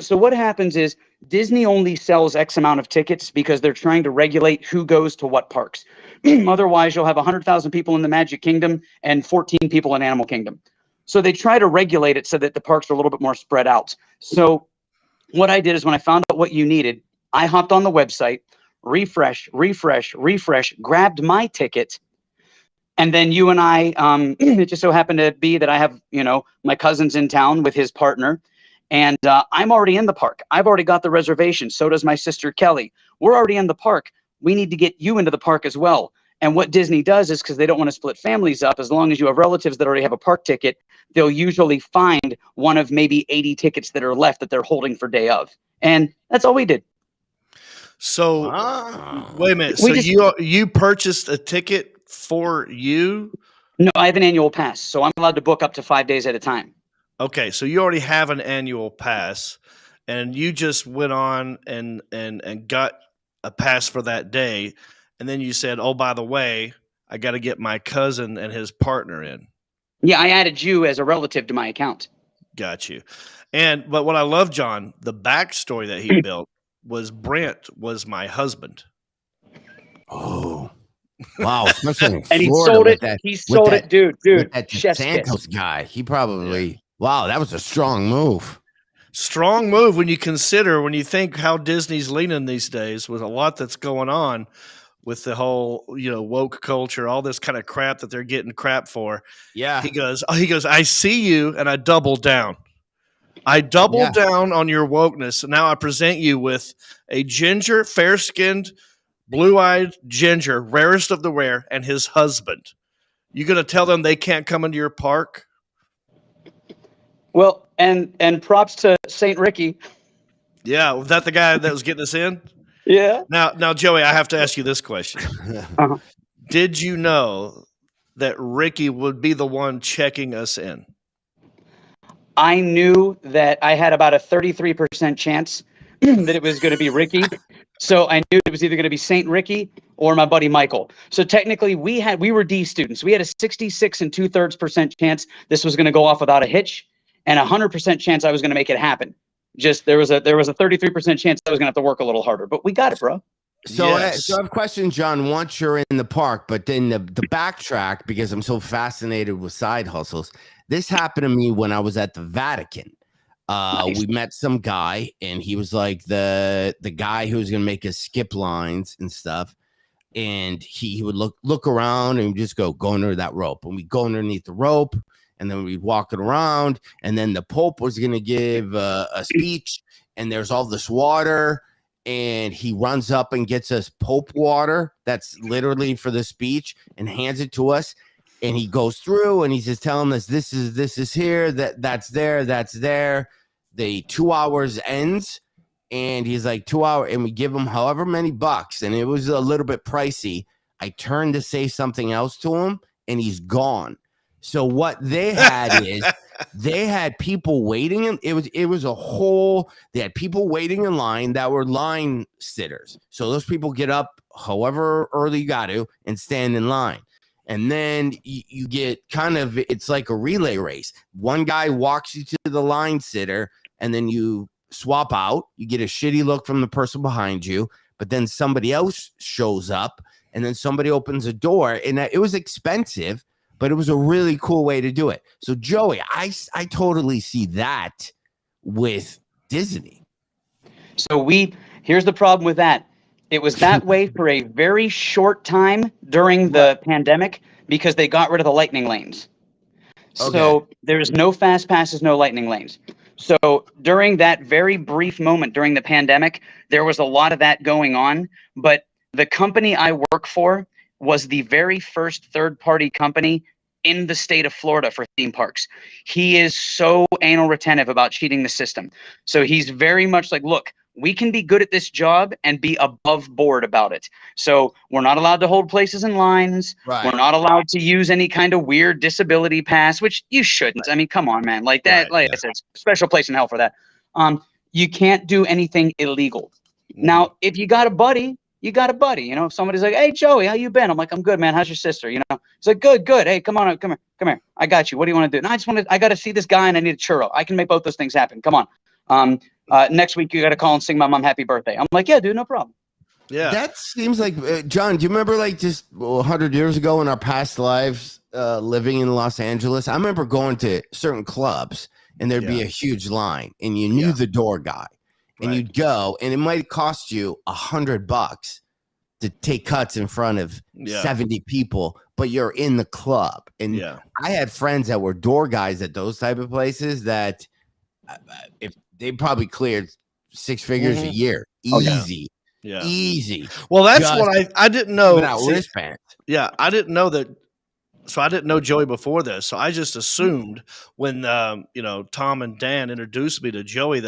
So what happens is Disney only sells X amount of tickets because they're trying to regulate who goes to what parks. Otherwise, you'll have 100,000 people in the Magic Kingdom and 14 people in Animal Kingdom. So they try to regulate it so that the parks are a little bit more spread out. So what I did is when I found out what you needed, I hopped on the website, refresh, grabbed my ticket. And then you and I, it just so happened to be that I have, my cousin's in town with his partner. And I'm already in the park. I've already got the reservation. So does my sister, Kelly. We're already in the park. We need to get you into the park as well. And what Disney does is, because they don't want to split families up, as long as you have relatives that already have a park ticket, they'll usually find one of maybe 80 tickets that are left that they're holding for day of. And that's all we did. So wait a minute. So you purchased a ticket for you? No, I have an annual pass. So I'm allowed to book up to 5 days at a time. Okay, so you already have an annual pass, and you just went on and got a pass for that day, and then you said, "Oh, by the way, I got to get my cousin and his partner in." Yeah, I added you as a relative to my account. Got you. But what I love, John, the backstory that he built was Brent was my husband. Oh. Wow, especially in and Florida he sold it, dude. That Santos guy, he probably wow, that was a strong move. Strong move when you think how Disney's leaning these days with a lot that's going on with the whole, woke culture, all this kind of crap that they're getting crap for. Yeah. He goes, I see you, and I double down. I double down on your wokeness. And now I present you with a ginger, fair-skinned, blue-eyed ginger, rarest of the rare, and his husband. You going to tell them they can't come into your park? Well, and props to St. Ricky. Yeah, was that the guy that was getting us in? Yeah. Now, Joey, I have to ask you this question. Uh-huh. Did you know that Ricky would be the one checking us in? I knew that I had about a 33% chance that it was going to be Ricky. So I knew it was either going to be St. Ricky or my buddy Michael. So technically we were D students. We had a 66 2/3% chance this was going to go off without a hitch, and 100% chance I was going to make it happen. Just there was a 33% chance I was going to have to work a little harder, but we got it, bro. So, so I have a question, John. Once you're in the park, but then the backtrack, because I'm so fascinated with side hustles. This happened to me when I was at the Vatican. Nice. We met some guy, and he was like the guy who was going to make us skip lines and stuff. And he would look around and just go under that rope, and we go underneath the rope, and then we'd walk it around, and then the Pope was going to give a speech, and there's all this water, and he runs up and gets us Pope water that's literally for the speech and hands it to us. And he goes through and he's just telling us this is here, that's there. The 2 hours ends, and he's like 2 hours, and we give him however many bucks, and it was a little bit pricey. I turned to say something else to him, and he's gone. So what they had is they had people waiting. It was a whole. They had people waiting in line that were line sitters. So those people get up however early you got to and stand in line. And then you get kind of, it's like a relay race. One guy walks you to the line sitter, and then you swap out. You get a shitty look from the person behind you, but then somebody else shows up, and then somebody opens a door. And it was expensive, but it was a really cool way to do it. So Joey, I totally see that with Disney. So here's the problem with that. It was that way for a very short time during the pandemic because they got rid of the lightning lanes. So there's no fast passes, no lightning lanes. So during that very brief moment during the pandemic, there was a lot of that going on. But the company I work for was the very first third-party company in the state of Florida for theme parks. He is so anal retentive about cheating the system. So he's very much like, look, we can be good at this job and be above board about it. So we're not allowed to hold places in lines. Right. We're not allowed to use any kind of weird disability pass, which you shouldn't. I mean, come on, man. Like that, I said, special place in hell for that. You can't do anything illegal. Now, if you got a buddy, you got a buddy. You know, if somebody's like, hey, Joey, how you been? I'm like, I'm good, man. How's your sister? You know, he's like, good. Hey, come on, come here. I got you. What do you want to do? No, I got to see this guy and I need a churro. I can make both those things happen. Come on. Next week, you got to call and sing my mom happy birthday. I'm like, yeah, dude, no problem. Yeah. That seems like, John, do you remember like just 100 years ago in our past lives living in Los Angeles? I remember going to certain clubs and there'd be a huge line and you knew the door guy and you'd go and it might cost you $100 to take cuts in front of 70 people, but you're in the club. And I had friends that were door guys at those type of places that if they probably cleared 6 figures a year, easy. Yeah. Easy. Well, that's what I didn't know. Without wristbands. Yeah, I didn't know that. So I didn't know Joey before this. So I just assumed when Tom and Dan introduced me to Joey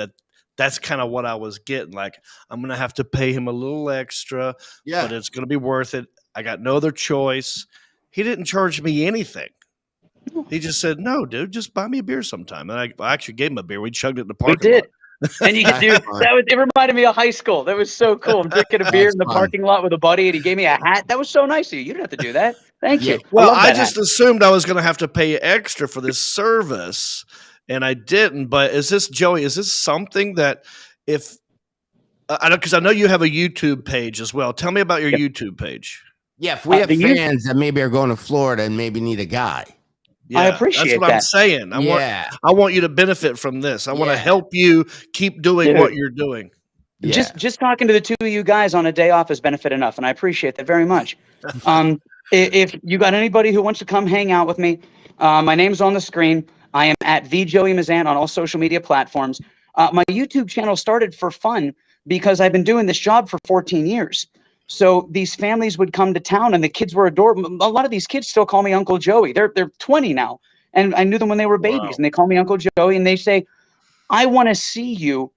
that's kind of what I was getting. Like, I'm gonna have to pay him a little extra, but it's gonna be worth it. I got no other choice. He didn't charge me anything. He just said, "No, dude, just buy me a beer sometime." And I actually gave him a beer. We chugged it in the parking lot. And you could do that. It reminded me of high school. That was so cool. I'm drinking a beer in the parking lot with a buddy, and he gave me a hat. That was so nice of you. You didn't have to do that. Thank you. Well, I just assumed I was going to have to pay extra for this service, and I didn't. But is this something that if because I know you have a YouTube page as well. Tell me about your YouTube page. Yeah, if we have fans that maybe are going to Florida and maybe need a guy. Yeah, I appreciate that's what I'm saying. I want you to benefit from this. I want to help you keep doing what you're doing. Yeah. Just talking to the two of you guys on a day off is benefit enough, and I appreciate that very much. If you got anybody who wants to come hang out with me, my name's on the screen. I am at the Joey Mazzant on all social media platforms. My YouTube channel started for fun because I've been doing this job for 14 years. So these families would come to town and the kids were adorable. A lot of these kids still call me Uncle Joey. They're 20 now. And I knew them when they were babies and they call me Uncle Joey and they say, I want to see you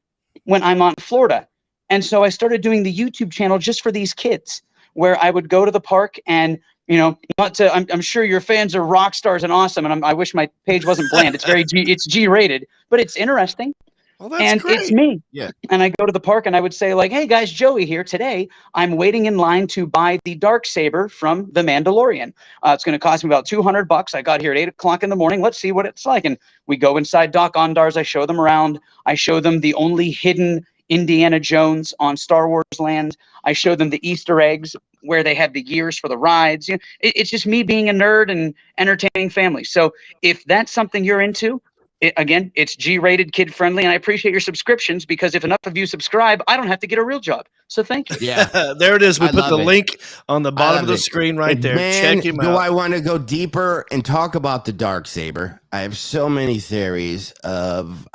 when I'm on Florida. And so I started doing the YouTube channel just for these kids where I would go to the park and, I'm sure your fans are rock stars and awesome. And I wish my page wasn't bland. It's it's G-rated, but it's interesting. Well, that's great. It's me. Yeah. And I go to the park and I would say like, hey guys, Joey here today. I'm waiting in line to buy the Darksaber from The Mandalorian. It's going to cost me about $200. I got here at 8:00 in the morning. Let's see what it's like. And we go inside Doc Ondar's. I show them around. I show them the only hidden Indiana Jones on Star Wars land. I show them the Easter eggs where they have the gears for the rides. It's just me being a nerd and entertaining families. So if that's something you're into, it's G-rated, kid-friendly, and I appreciate your subscriptions because if enough of you subscribe, I don't have to get a real job. So thank you. Yeah. There it is. We put the link on the bottom of the screen right there. Man, check him out. Do I want to go deeper and talk about the Darksaber? I have so many theories of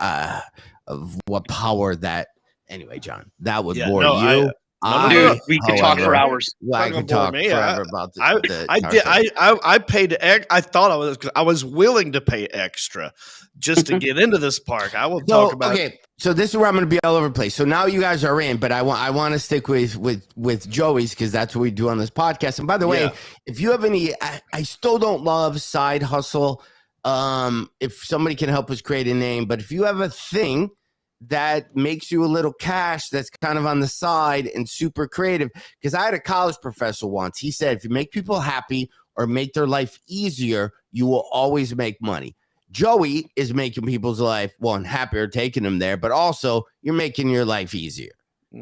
what power that. Anyway, John, that would bore you. Dude, we could talk for hours. I could talk forever about this. I paid. I thought I was willing to pay extra just to get into this park. I will talk about. Okay, so this is where I'm going to be all over the place. So now you guys are in, but I want to stick with Joey's because that's what we do on this podcast. And by the way, if you have any, I still don't love side hustle. If somebody can help us create a name, but if you have a thing that makes you a little cash that's kind of on the side and super creative, because I had a college professor once. He said if you make people happy or make their life easier, you will always make money. Joey is making people's life happier, taking them there, but also you're making your life easier.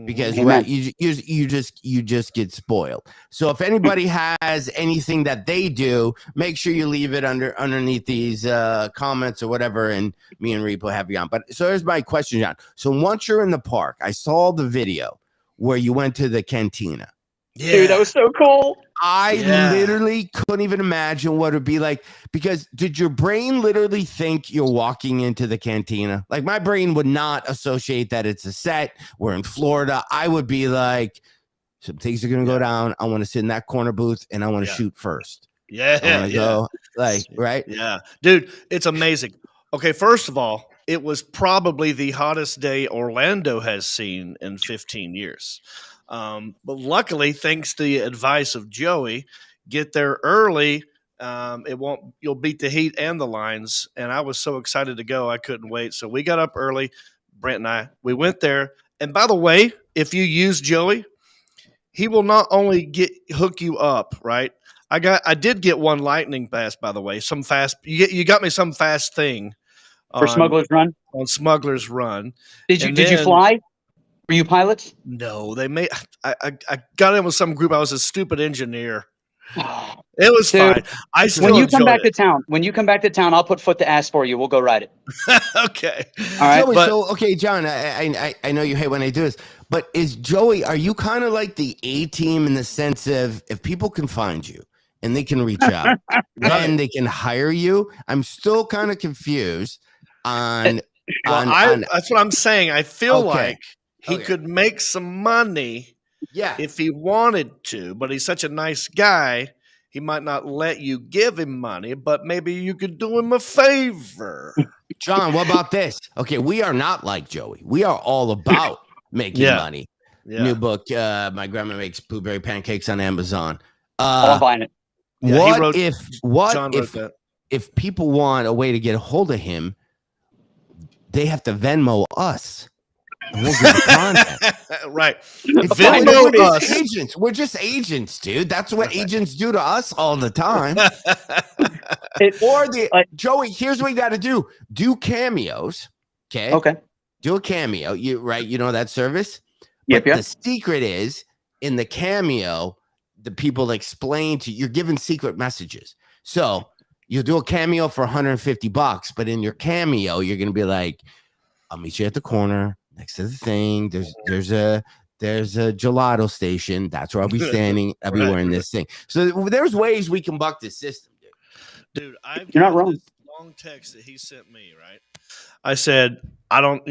because Amen. right, you just get spoiled. So if anybody has anything that they do, make sure you leave it underneath these comments or whatever, and me and Reep will have you on. But so here's my question, John. So once you're in the park, I saw the video where you went to the cantina. Yeah. Dude, that was so cool. I literally couldn't even imagine what it would be like, because did your brain literally think you're walking into the cantina? Like, my brain would not associate that it's a set. We're in Florida. I would be like, some things are going to go down. I want to sit in that corner booth and I want to shoot first. Yeah. I want to go, like, right? Yeah. Dude, it's amazing. Okay, first of all, it was probably the hottest day Orlando has seen in 15 years. But luckily, thanks to the advice of Joey, get there early. You'll beat the heat and the lines. And I was so excited to go, I couldn't wait. So we got up early, Brent and I. We went there. And by the way, if you use Joey, he will not only hook you up, right? I did get one lightning pass, by the way. Some fast. You got me some fast thing For Smuggler's Run? on Smuggler's Run. Did you fly? Were you pilots? No, they made. I got in with some group. I was a stupid engineer. It was fine. I still when you come back enjoyed to town, I'll put foot to ass for you. We'll go ride it. Okay. All right. Joey, so okay, John, I know you hate when I do this, but is Joey, are you kind of like the A team in the sense of, if people can find you and they can reach out, then they can hire you? I'm still kind of confused on. That's what I'm saying. I feel like he Okay. could make some money, if he wanted to, but he's such a nice guy, he might not let you give him money, but maybe you could do him a favor. John, what about this? Okay, we are not like Joey. We are all about making money. Yeah. New book. My grandma makes blueberry pancakes on Amazon. I'm buying it. Yeah, What John wrote that. if people want a way to get a hold of him, they have to Venmo us. And we'll give the contact. Right. Venmo us. Agents. We're just agents, dude. That's what agents do to us all the time. Joey, here's what you got to do. Do cameos. Okay. Do a cameo. You know that service? Yep. The secret is, in the cameo, the people explain to you, you're giving secret messages. So you'll do a cameo for $150, but in your cameo, you're going to be like, I'll meet you at the corner next to the thing. There's a gelato station. That's where I'll be standing. I'll be wearing this thing. So there's ways we can buck the system, dude. You're not wrong. This long text that he sent me, right? I said, I don't,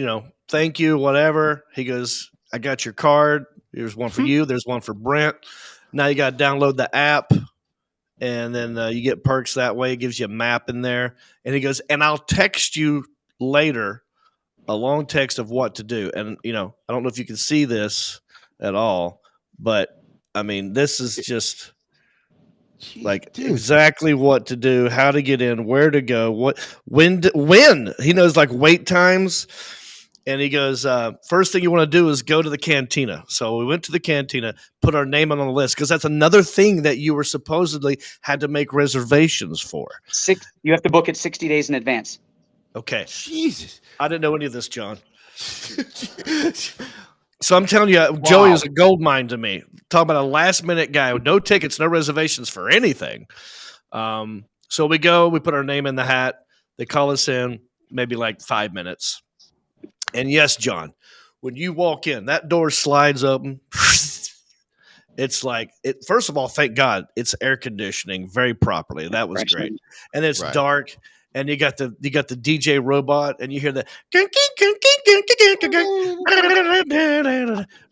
thank you, whatever. He goes, I got your card. There's one for you. There's one for Brent. Now you got to download the app, and then you get perks that way. It gives you a map in there. And he goes, and I'll text you later a long text of what to do. And, I don't know if you can see this at all, but I mean, this is just exactly what to do, how to get in, where to go, when he knows like wait times. And he goes, first thing you want to do is go to the cantina. So we went to the cantina, put our name on the list, because that's another thing that you were supposedly had to make reservations for. You have to book it 60 days in advance. Okay. Jesus. I didn't know any of this, John. So I'm telling you, Joey is a gold mine to me. Talk about a last-minute guy with no tickets, no reservations for anything. So we go, we put our name in the hat. They call us in, maybe like 5 minutes. And yes, John, when you walk in, that door slides open. It's like first of all, thank God it's air conditioning very properly. That was great. And it's dark, and you got the DJ robot, and you hear the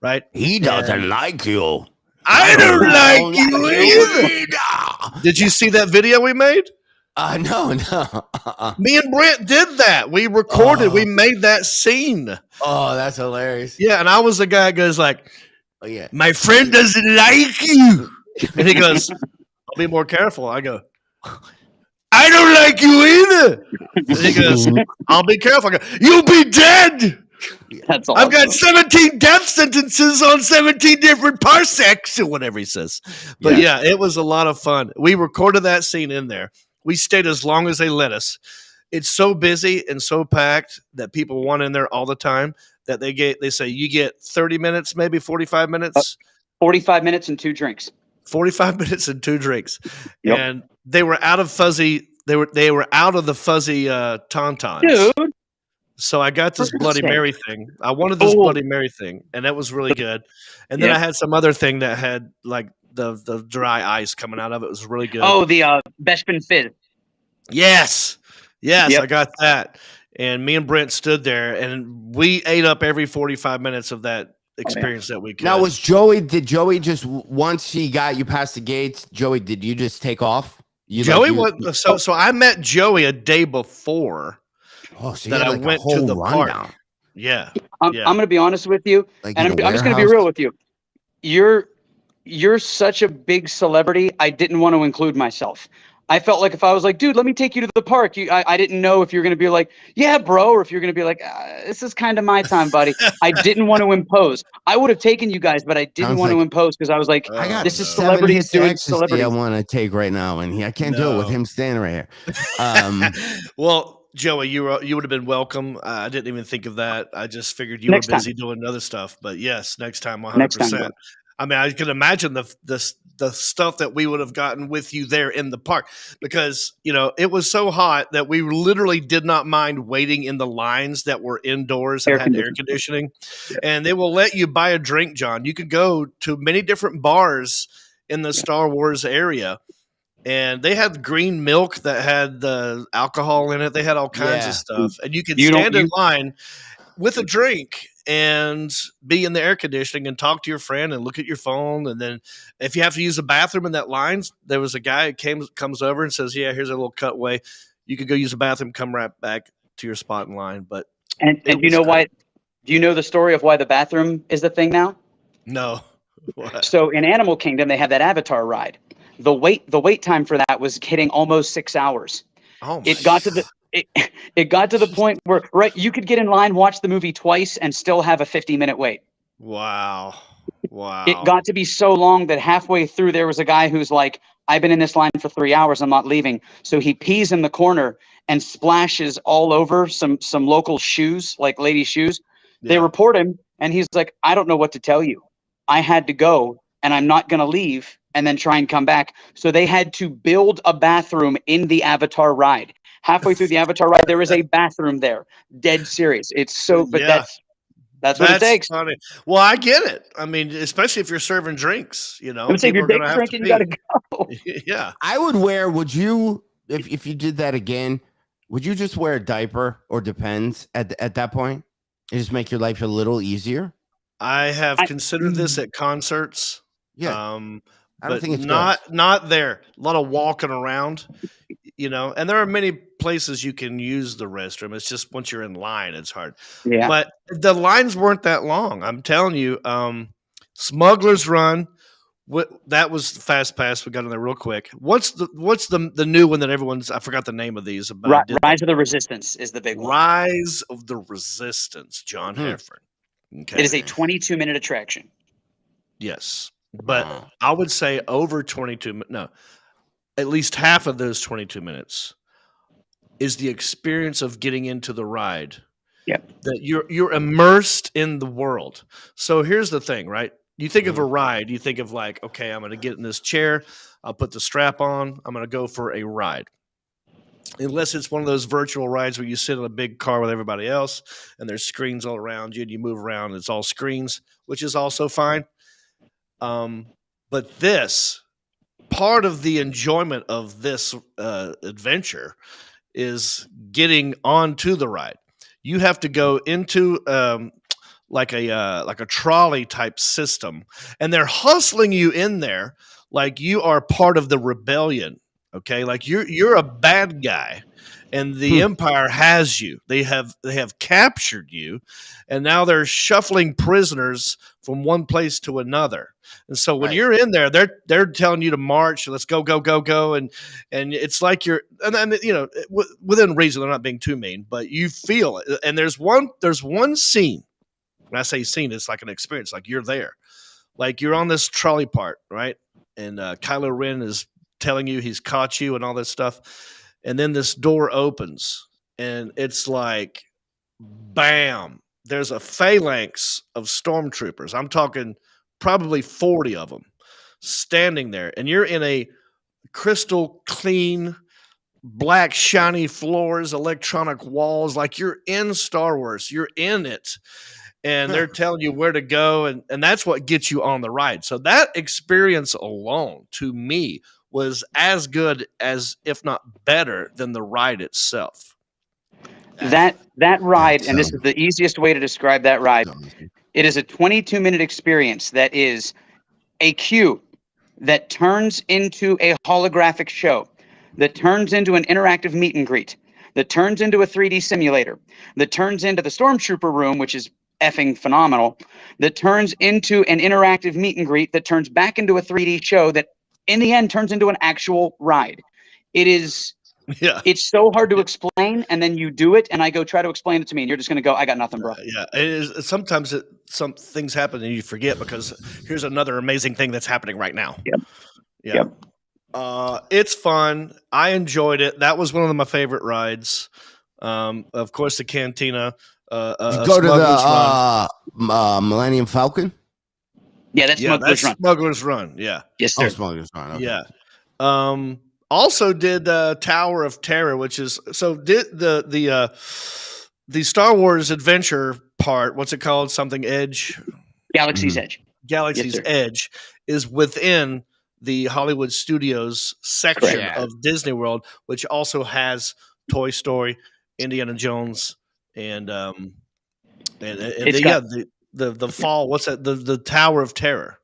right. He doesn't like you. I don't like you either. Did you see that video we made? No. Me and Brent did that. We recorded. We made that scene. Oh, that's hilarious. Yeah, and I was the guy who goes like, "Oh yeah, my friend doesn't like you," and he goes, "I'll be more careful." I go, "I don't like you either." And he goes, "I'll be careful." I go, "You'll be dead." That's awesome. I've got 17 death sentences on 17 different parsecs, or whatever he says. But yeah, it was a lot of fun. We recorded that scene in there. We stayed as long as they let us. It's so busy and so packed that people want in there all the time that they say you get 30 minutes, maybe 45 minutes. 45 minutes and 2 drinks. 45 minutes and 2 drinks. Yep. And they were out of fuzzy. They were out of the fuzzy tauntauns. Dude. So I got this For Bloody goodness Mary thing. I wanted this Bloody Mary thing, and that was really good. And then I had some other thing that had like the dry ice coming out of it. It was really good. Oh, the Bespin Fizz. Yes. Yep. I got that. And me and Brent stood there, and we ate up every 45 minutes of that experience that we could. Now, did Joey just, once he got you past the gates, Joey, did you just take off? So I met Joey a day before so that I went to the park. Yeah. I'm going to be honest with you, and I'm just going to be real with you. You're such a big celebrity. I didn't want to include myself. I felt like if I was like, dude, let me take you to the park. I didn't know if you're going to be like, yeah, bro, or if you're going to be like, this is kind of my time, buddy. I didn't want to impose. I would have taken you guys, but I didn't want to impose because I was like, this is celebrities doing celebrity. I want to take right now, and I can't do it with him standing right here. Well, Joey, you would have been welcome. I didn't even think of that. I just figured you were busy doing other stuff. But yes, next time, 100%. I mean, I can imagine the stuff that we would have gotten with you there in the park, because it was so hot that we literally did not mind waiting in the lines that were indoors and had air conditioning. Yeah. And they will let you buy a drink, John. You could go to many different bars in the Star Wars area, and they had green milk that had the alcohol in it. They had all kinds of stuff, and you could stand in line with a drink and be in the air conditioning and talk to your friend and look at your phone. And then if you have to use the bathroom in that line, there was a guy who comes over and says, yeah, here's a little cutaway. You could go use the bathroom, come right back to your spot in line. But and you know why? Do you know the story of why the bathroom is the thing now? No. What? So in Animal Kingdom, they have that Avatar ride. The wait time for that was hitting almost 6 hours. Oh, it got to the point where you could get in line, watch the movie twice, and still have a 50-minute wait. Wow. It got to be so long that halfway through there was a guy who's like, I've been in this line for 3 hours, I'm not leaving. So he pees in the corner and splashes all over some local shoes, like ladies' shoes. Yeah. They report him, and he's like, I don't know what to tell you. I had to go, and I'm not going to leave and then try and come back. So they had to build a bathroom in the Avatar ride. Halfway through the Avatar ride, there is a bathroom there. Dead serious. It's so, but that's what it takes. Funny. Well, I get it. I mean, especially if you're serving drinks, I would say if you're big drinking, you got to go. Yeah. I would wear, if you did that again, would you just wear a diaper, or depends at that point? It just make your life a little easier? I have considered this at concerts. Yeah. I don't think it's not there. A lot of walking around. And there are many places you can use the restroom. It's just once you're in line, it's hard. Yeah. But the lines weren't that long. I'm telling you, Smuggler's Run, that was Fast Pass. We got in there real quick. What's the new one that everyone's? I forgot the name of these. Rise of the Resistance is the big one. Rise of the Resistance, John Heffron. Okay. It is a 22-minute attraction. Yes, but I would say over 22. No. At least half of those 22 minutes is the experience of getting into the ride. Yep. That you're immersed in the world. So here's the thing, right? You think of a ride, you think of like, okay, I'm going to get in this chair, I'll put the strap on, I'm going to go for a ride. Unless it's one of those virtual rides where you sit in a big car with everybody else and there's screens all around you and you move around and it's all screens, which is also fine. But this part of the enjoyment of this adventure is getting onto the ride. You have to go into like a trolley type system, and they're hustling you in there like you are part of the rebellion. Okay, like you're a bad guy, and the Empire has you. They have captured you, and now they're shuffling prisoners from one place to another. And so when you're in there, they're telling you to march. Let's go, and it's like you're, and within reason. They're not being too mean, but you feel it. And there's one scene. When I say scene, it's like an experience. Like you're there, like you're on this trolley part, right? And Kylo Ren is telling you he's caught you and all this stuff. And then this door opens and it's like, bam, there's a phalanx of stormtroopers. I'm talking probably 40 of them standing there, and you're in a crystal clean, black shiny floors, electronic walls, like you're in Star Wars. You're in it. And they're telling you where to go, and that's what gets you on the ride. So that experience alone, to me, was as good as, if not better, than the ride itself. That ride, and this is the easiest way to describe that ride. It is a 22-minute experience that is a queue that turns into a holographic show, that turns into an interactive meet and greet, that turns into a 3D simulator, that turns into the Stormtrooper room, which is effing phenomenal, that turns into an interactive meet and greet, that turns back into a 3D show, that in the end turns into an actual ride. It is, it's so hard to explain, and then you do it, and I go try to explain it to me, and you're just going to go, I got nothing, bro. Yeah, it is. Sometimes some things happen and you forget, because here's another amazing thing that's happening right now. Yep. It's fun. I enjoyed it. That was one of my favorite rides. Of course, the Cantina. Go to the Millennium Falcon. Yeah, that's Smuggler's Run. Smuggler's Run. Yeah. Yes, sir. Smuggler's Run. Okay. Yeah. Also did Tower of Terror, which is did the Star Wars adventure part. What's it called? Something Edge. Galaxy's Edge. Galaxy's Edge is within the Hollywood Studios section of Disney World, which also has Toy Story, Indiana Jones, and the fall. What's that? The Tower of Terror.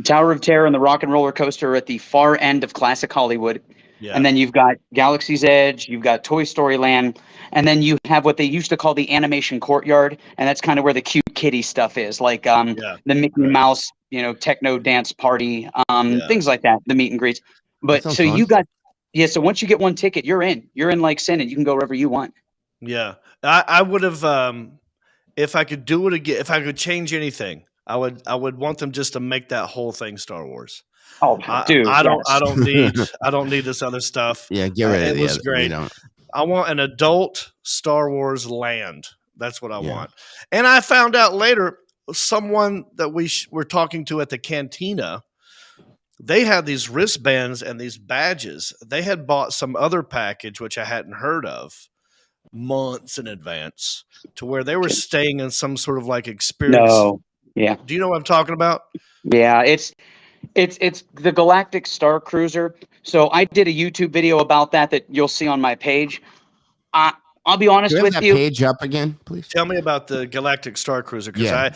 Tower of Terror and the Rock and Roller Coaster are at the far end of classic Hollywood. Yeah. And then you've got Galaxy's Edge, you've got Toy Story Land, and then you have what they used to call the animation courtyard, and that's kind of where the cute kitty stuff is, like the Mickey Mouse, techno dance party, things like that, the meet and greets. But so fun. So once you get one ticket, you're in like sin, and you can go wherever you want. Yeah. I would have, if I could do it again, if I could change anything, I would want them just to make that whole thing Star Wars. Oh, dude! I don't need this other stuff. Yeah, get rid of it. It was great. I want an adult Star Wars land. That's what I want. And I found out later, someone that we were talking to at the Cantina, they had these wristbands and these badges. They had bought some other package, which I hadn't heard of, months in advance, to where they were staying in some sort of like experience. No. Yeah. Do you know what I'm talking about? Yeah, it's the Galactic Star Cruiser. So I did a YouTube video about that you'll see on my page. I'll be honest with you. Page up again, please. Tell me about the Galactic Star Cruiser, because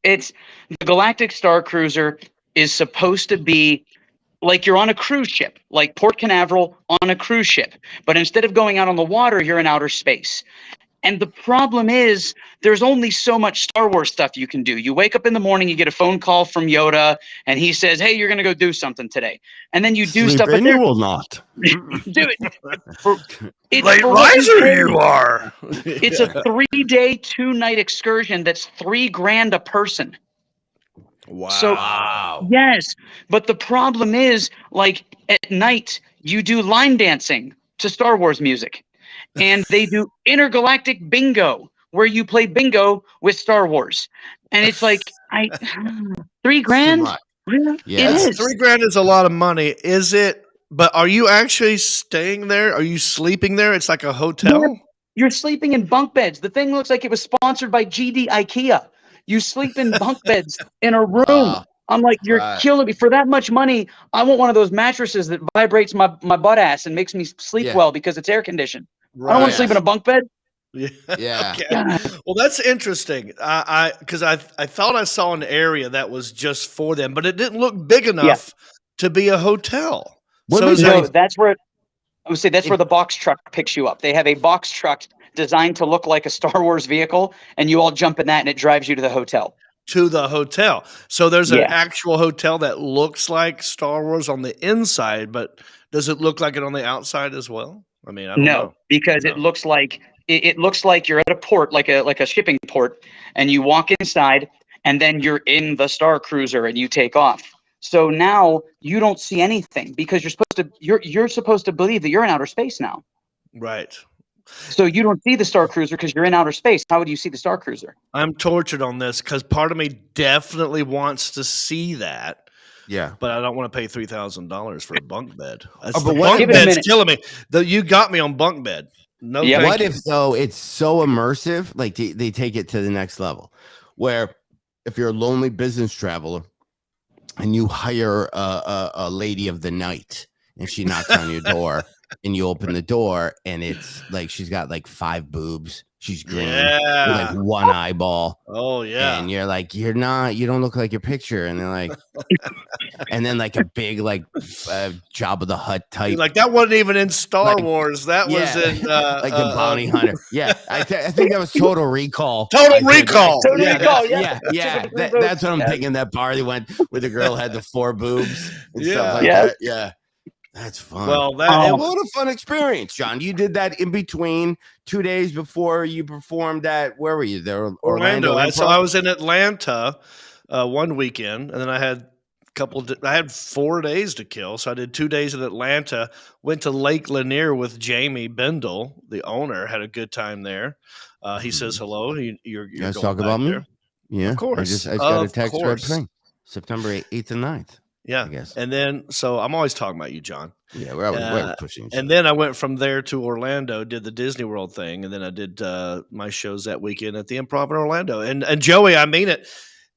it's the Galactic Star Cruiser is supposed to be like you're on a cruise ship, like Port Canaveral on a cruise ship, but instead of going out on the water, you're in outer space. And the problem is there's only so much Star Wars stuff you can do. You wake up in the morning, you get a phone call from Yoda, and he says, hey, you're going to go do something today. And then you do stuff. And you will not. Do it. Late riser you are. It's a 3-day, 2-night excursion that's $3,000 a person. Wow. So, yes. But the problem is, like, at night, you do line dancing to Star Wars music. And they do intergalactic bingo, where you play bingo with Star Wars. And it's like, $3,000? Yeah. It is. $3,000 is a lot of money. Is it? But are you actually staying there? Are you sleeping there? It's like a hotel? You're sleeping in bunk beds. The thing looks like it was sponsored by GD IKEA. You sleep in bunk beds in a room. I'm like, you're killing me. For that much money, I want one of those mattresses that vibrates my butt ass and makes me sleep well because it's air conditioned. Right. I don't want to sleep in a bunk bed. Yeah. Okay. Well, that's interesting. Because I thought I saw an area that was just for them, but it didn't look big enough to be a hotel. That's where I would say where the box truck picks you up. They have a box truck designed to look like a Star Wars vehicle, and you all jump in that, and it drives you to the hotel. So there's an actual hotel that looks like Star Wars on the inside, but does it look like it on the outside as well? I mean, I don't know. Because it looks like you're at a port, like a shipping port, and you walk inside, and then you're in the Star Cruiser and you take off. So now you don't see anything because you're supposed to believe that you're in outer space now. Right. So you don't see the Star Cruiser because you're in outer space. How would you see the Star Cruiser? I'm tortured on this because part of me definitely wants to see that. Yeah. But I don't want to pay $3,000 for a bunk bed. But The what- bunk Give it a bed's minute. killing me. You got me on bunk bed. No, Yeah. thank What you. if though it's so immersive, like they take it to the next level, where if you're a lonely business traveler and you hire a lady of the night and she knocks on your door and you open the door and it's like she's got like 5 boobs, she's green, with Yeah. like 1 eyeball, Oh yeah. and you're like, you don't look like your picture, and they're like, and then like a big like Jabba the Hutt type. Like that wasn't even in Star Like- Wars. That was Yeah. in Like the bounty hunter. Yeah, I think that was Total Recall. Total I think. Recall. Total Yeah, Recall, that's- yeah. That's what I'm Yeah. thinking. That party went where the girl had the 4 boobs and Yeah. stuff like Yeah. that. Yeah, that's fun. Well, that And it what a fun experience, John. You did that in between 2 days before you performed at, where were you there? Orlando. So Improv? I was in Atlanta one weekend, and then I had I had 4 days to kill. So I did 2 days in Atlanta. Went to Lake Lanier with Jamie Bendel, the owner. Had a good time there. He says hello. You're Let's going talk back about me. there. Yeah, Of course. I just got a Of text course. right thing. September 8th and 9th. Yeah, I guess. and then so I'm always talking about you, John. Yeah, we're always pushing. each And other. then I went from there to Orlando, did the Disney World thing, and then I did my shows that weekend at the Improv in Orlando. And Joey, I mean it.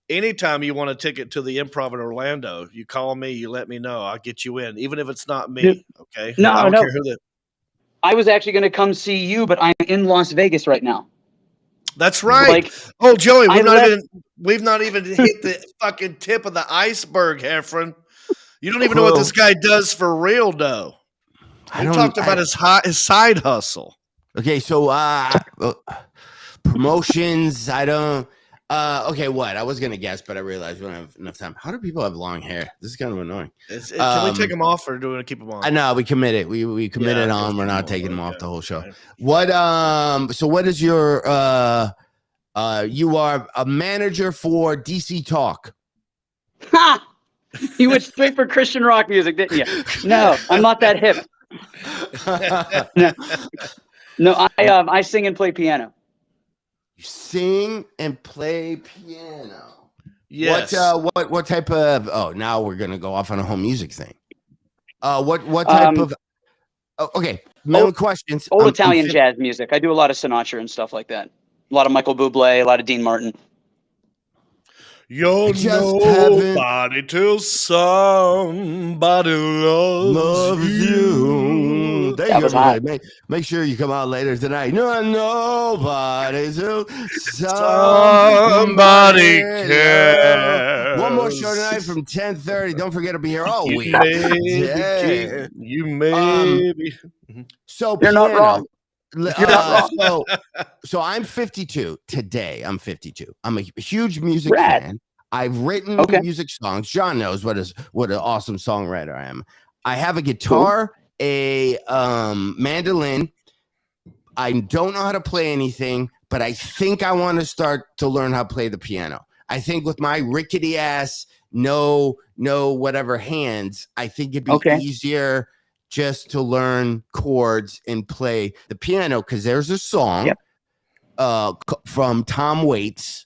Anytime you want a ticket to the Improv in Orlando, you call me, you let me know, I'll get you in, even if it's not me. Okay? No, I don't no. care who I was actually going to come see you, but I'm in Las Vegas right now. That's right. Like, Oh, Joey, I we've not even hit the fucking tip of the iceberg, Heffron. You don't even know what this guy does for real, though. We talked about his side hustle. Okay, so promotions. I don't. Okay, what? I was gonna guess, but I realized we don't have enough time. How do people have long hair? This is kind of annoying. Can we take them off, or do we want to keep them on? I know we committed. We committed Yeah, on. We're not on, taking them off okay. the whole show. Right. What? So what is your? You are a manager for DC Talk. ha! You went straight for Christian rock music, didn't you? No, I'm not that hip. No, I sing and play piano. You sing and play piano. Yes. What type of? Oh, now we're gonna go off on a home music thing. What type of? Oh, okay, million questions. Old I'm Italian 50 jazz music. I do a lot of Sinatra and stuff like that. A lot of Michael Bublé, a lot of Dean Martin. You're just haven't- nobody till somebody loves you. Thank That you, was everybody. Make sure you come out later tonight. Nobody till Somebody cares. One more show tonight from 10:30. Don't forget to be here all week. Yeah. You may be. So You're not piano. wrong. You're not wrong. So I'm 52 today. I'm 52. I'm a huge music Rad. fan. I've written Okay. music songs. John knows what an awesome songwriter I am. I have a guitar, a mandolin. I don't know how to play anything, but I think I want to start to learn how to play the piano. I think with my rickety ass, no whatever hands, I think it'd be Okay. easier just to learn chords and play the piano, because there's a song from Tom Waits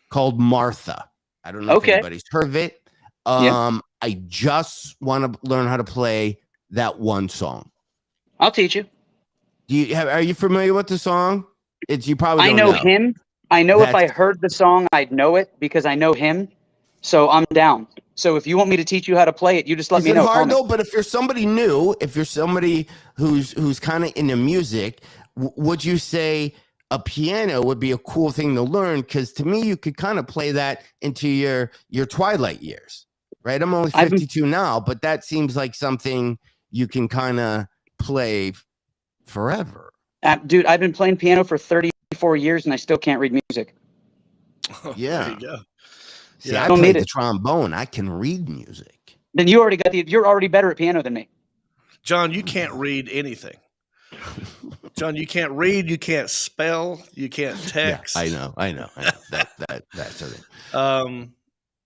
called Martha. I don't know Okay. if anybody's heard of it. I just want to learn how to play that one song. I'll teach you. Are you familiar with the song? You probably I don't know him. I know if I That's- heard the song, I'd know it because I know him. So I'm down. So if you want me to teach you how to play it, you just let Is me it know. hard Call me. though? But if you're somebody new, if you're somebody who's kind of into music, would you say a piano would be a cool thing to learn? Because to me, you could kind of play that into your twilight years, right? I'm only 52 now, but that seems like something you can kind of play forever. Dude, I've been playing piano for 34 years and I still can't read music. Yeah. There you go. See, Yeah, I I don't play need the it. trombone. I can read music. Then you already got you're already better at piano than me. John, you can't read anything. John, you can't read, you can't spell, you can't text. Yeah, I know. That's okay.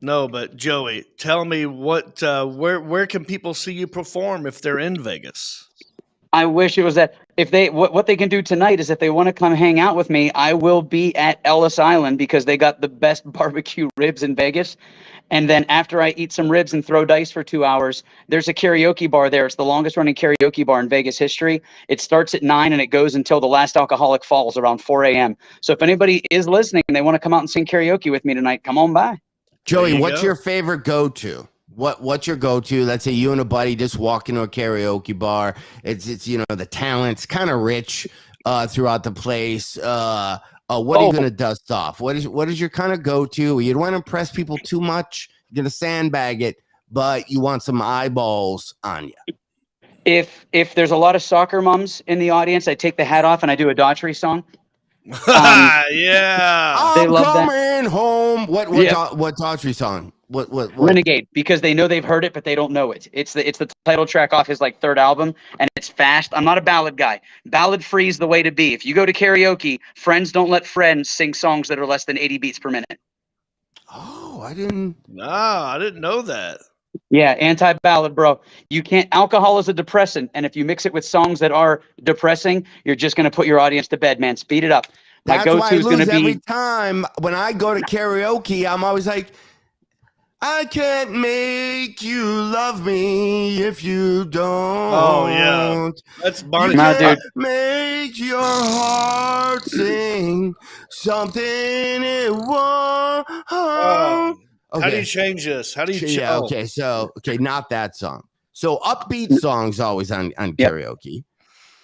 No, but Joey, tell me what where can people see you perform if they're in Vegas? I wish it was that. If they what they can do tonight is if they want to come hang out with me, I will be at Ellis Island because they got the best barbecue ribs in Vegas. And then after I eat some ribs and throw dice for 2 hours, there's a karaoke bar there. It's the longest running karaoke bar in Vegas history. It starts at 9 and it goes until the last alcoholic falls around 4 a.m. So if anybody is listening and they want to come out and sing karaoke with me tonight, come on by. Joey, what's your favorite go-to? What's your go-to? Let's say you and a buddy just walk into a karaoke bar. It's you know, the talent's kind of rich throughout the place. What are you gonna dust off? What is your kind of go-to? You don't want to impress people too much. You're gonna sandbag it, but you want some eyeballs on you. If there's a lot of soccer moms in the audience, I take the hat off and I do a Daughtry song. Yeah, I'm love that. coming home. What Daughtry song? What? Renegade, because they know they've heard it, but they don't know it. It's the title track off his like third album, and it's fast. I'm not a ballad guy. Ballad free is the way to be. If you go to karaoke, friends don't let friends sing songs that are less than 80 beats per minute. Oh, I didn't know that. Yeah, anti-ballad, bro. You can't. Alcohol is a depressant, and if you mix it with songs that are depressing, you're just gonna put your audience to bed, man. Speed it up. My That's why go-to I is gonna lose be every time when I go to karaoke. I'm always like, I can't make you love me if you don't. Oh yeah, that's Bonnie. You Nah, can't dude. make your heart sing something it won't. How do you change this? How do you change? Yeah, okay. So, not that song. So, upbeat songs always on karaoke.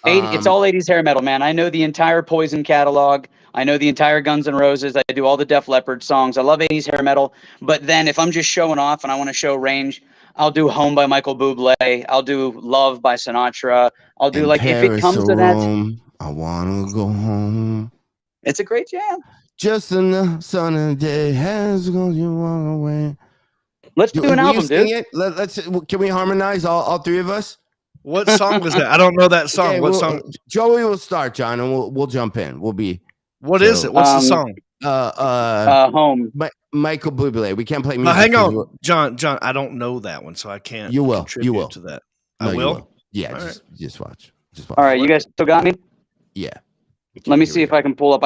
It's all 80s hair metal, man. I know the entire Poison catalog. I know the entire Guns N' Roses. I do all the Def Leppard songs. I love 80s hair metal. But then if I'm just showing off and I want to show range, I'll do Home by Michael Bublé. I'll do Love by Sinatra. I'll do if it comes to that. I want to go home. It's a great jam. Just enough sunny day has gone you walk away. Let's do an album, dude. It? Let's. Can we harmonize all three of us? What song was that? I don't know that song. Okay, what song? Joey will start, John, and we'll jump in. We'll be. What is it? What's the song? Home. Michael Bublé. We can't play music. Hang on, John. I don't know that one, so I can't. You will. Contribute You will to that. No, I will. Yeah. All Just watch. All right, you guys still got me? Yeah. Let me see if I can pull up.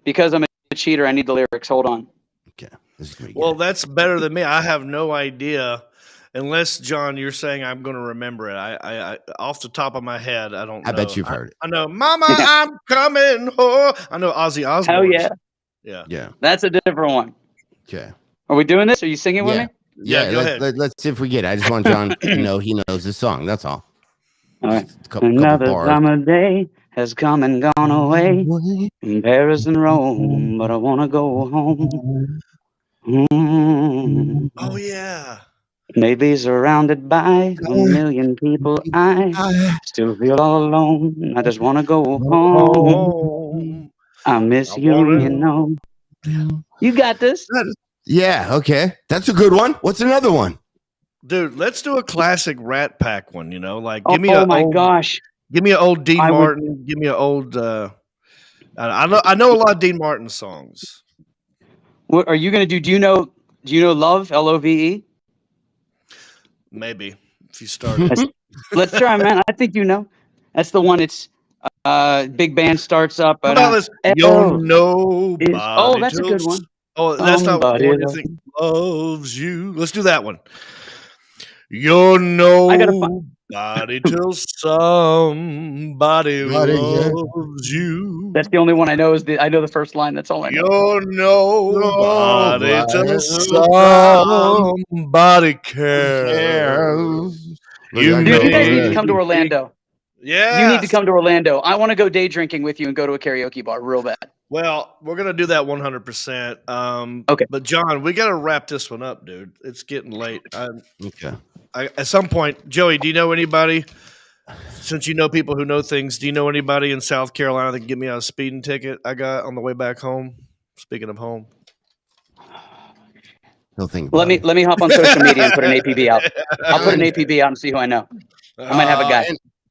Because I'm a cheater. I need the lyrics. Hold on. Okay. This is great. Well, that's better than me. I have no idea. Unless, John, you're saying I'm going to remember it. I off the top of my head, I don't know. I bet you've heard it. I know, Mama, I'm coming home. I know Ozzy Osbourne. Hell yeah. Yeah. That's a different one. Okay. Are we doing this? Are you singing with me? Yeah, go ahead. Let's see if we get it. I just want John to know he knows the song. That's all. All right. Couple Another bars. summer day has come and gone away from Paris and Rome, but I want to go home. Oh, yeah. Maybe surrounded by a million people, I still feel all alone. I just want to go home. I miss you, you know. You got this. Yeah, okay. That's a good one. What's another one? Dude, let's do a classic Rat Pack one, you know? Like, Give me an old Dean Martin. Give me an old I know a lot of Dean Martin songs. What are you going to do? Do you know Love, Love? Maybe if you start. Let's try, man. I think you know. That's the one. It's big band starts up. You're nobody. Oh, that's a good one. Oh, that's not what you think loves you. Let's do that one. You're nobody till somebody loves you. That's the only one I know. I know the first line. That's all I know. You're nobody till somebody cares. You guys need to come to Orlando. Yeah, you need to come to Orlando. I want to go day drinking with you and go to a karaoke bar real bad. Well, we're gonna do that 100%. Okay, but John, we gotta wrap this one up, dude. It's getting late. Okay. At some point, Joey, do you know anybody? Since you know people who know things, do you know anybody in South Carolina that can get me a speeding ticket I got on the way back home? Speaking of home, let me hop on social media and put an APB out. I'll put an APB out and see who I know. I might have a guy.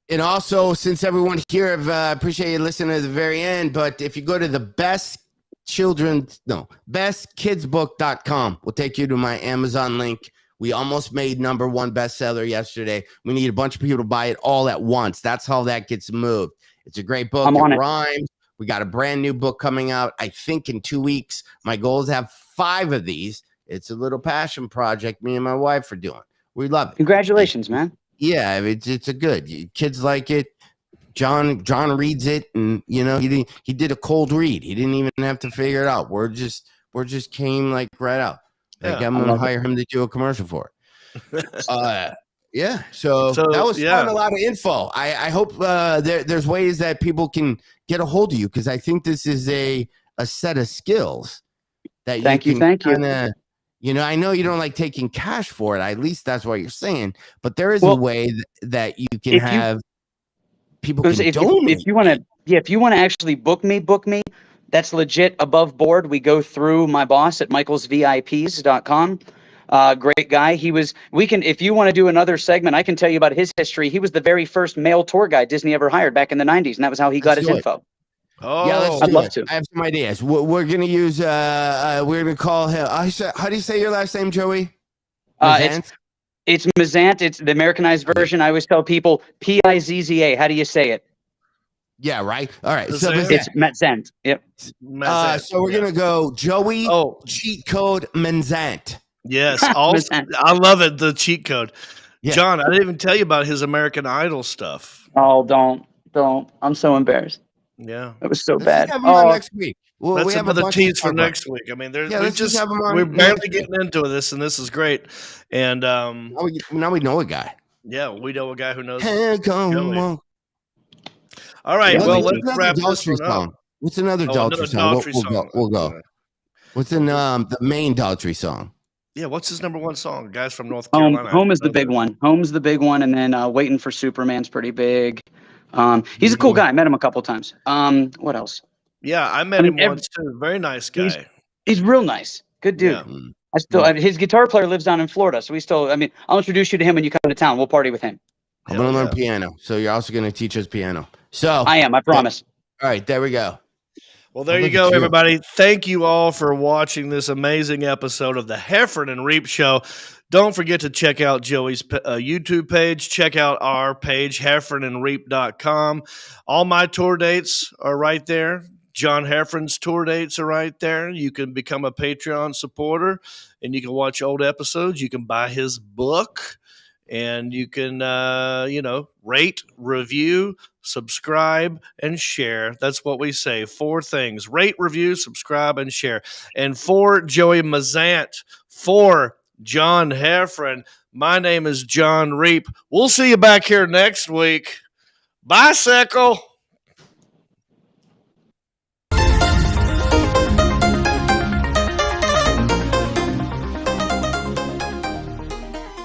And also, since everyone here, appreciate you listening to the very end, but if you go to the bestkidsbook.com, we'll take you to my Amazon link We almost made #1 bestseller yesterday. We need a bunch of people to buy it all at once. That's how that gets moved. It's a great book. I'm on it. Rhymes. We got a brand new book coming out, I think, in 2 weeks. My goal is to have 5 of these. It's a little passion project me and my wife are doing. We love it. Congratulations, man. Yeah, it's a good. Kids like it. John reads it, and he did a cold read. He didn't even have to figure it out. We're just came like right out. Like I'm gonna hire him to do a commercial for it. Yeah. So that was fun. A lot of info. I hope there's ways that people can get a hold of you, because I think this is a set of skills that thank you. I know you don't like taking cash for it. At least that's what you're saying. But there is a way that you can have people can donate. If you want to actually book me. That's legit above board. We go through my boss at michaelsvips.com. Great guy. If you want to do another segment, I can tell you about his history. He was the very first male tour guide Disney ever hired back in the 90s. And that was how he got his info. Oh, yeah, I'd love to. I have some ideas. We're going to use, we're going to call him. How do you say your last name, Joey? It's Mazzant. It's the Americanized version. I always tell people Pizza. How do you say it? Yeah, right. All right. So it's Mazzant. Yep. So we're going to go Joey cheat code Mazzant. Yes. I love it. The cheat code. Yeah. John, I didn't even tell you about his American Idol stuff. Oh, don't. I'm so embarrassed. Yeah. It was so bad. Next week. That's another tease for next week. I mean, we're barely getting into this, and this is great. And now we know a guy. Yeah, we know a guy who knows. All right, let's wrap this one up. What's another Daltrey song? We'll go. What's the main Daltrey song? Yeah, what's his #1 song? Guys from North Carolina. Home is the big one. Home's the big one, and then Waiting for Superman's pretty big. He's a cool guy. I met him a couple times. What else? Yeah, I met him once too. Very nice guy. He's real nice. Good dude. Yeah. His guitar player lives down in Florida, so I'll introduce you to him when you come to town. We'll party with him. I'm going to learn piano, so you're also going to teach us piano. So I am, I promise. All right, there we go. Well, there you go, everybody. Thank you all for watching this amazing episode of the Heffron and Reep Show. Don't forget to check out Joey's YouTube page. Check out our page, heffronandreep.com. All my tour dates are right there. John Heffron's tour dates are right there. You can become a Patreon supporter, and you can watch old episodes. You can buy his book, and you can, rate, review, subscribe, and share. That's what we say. 4 things. Rate, review, subscribe, and share. And for Joey Mazzant, for John Heffron, my name is Jon Reep. We'll see you back here next week. Bicycle.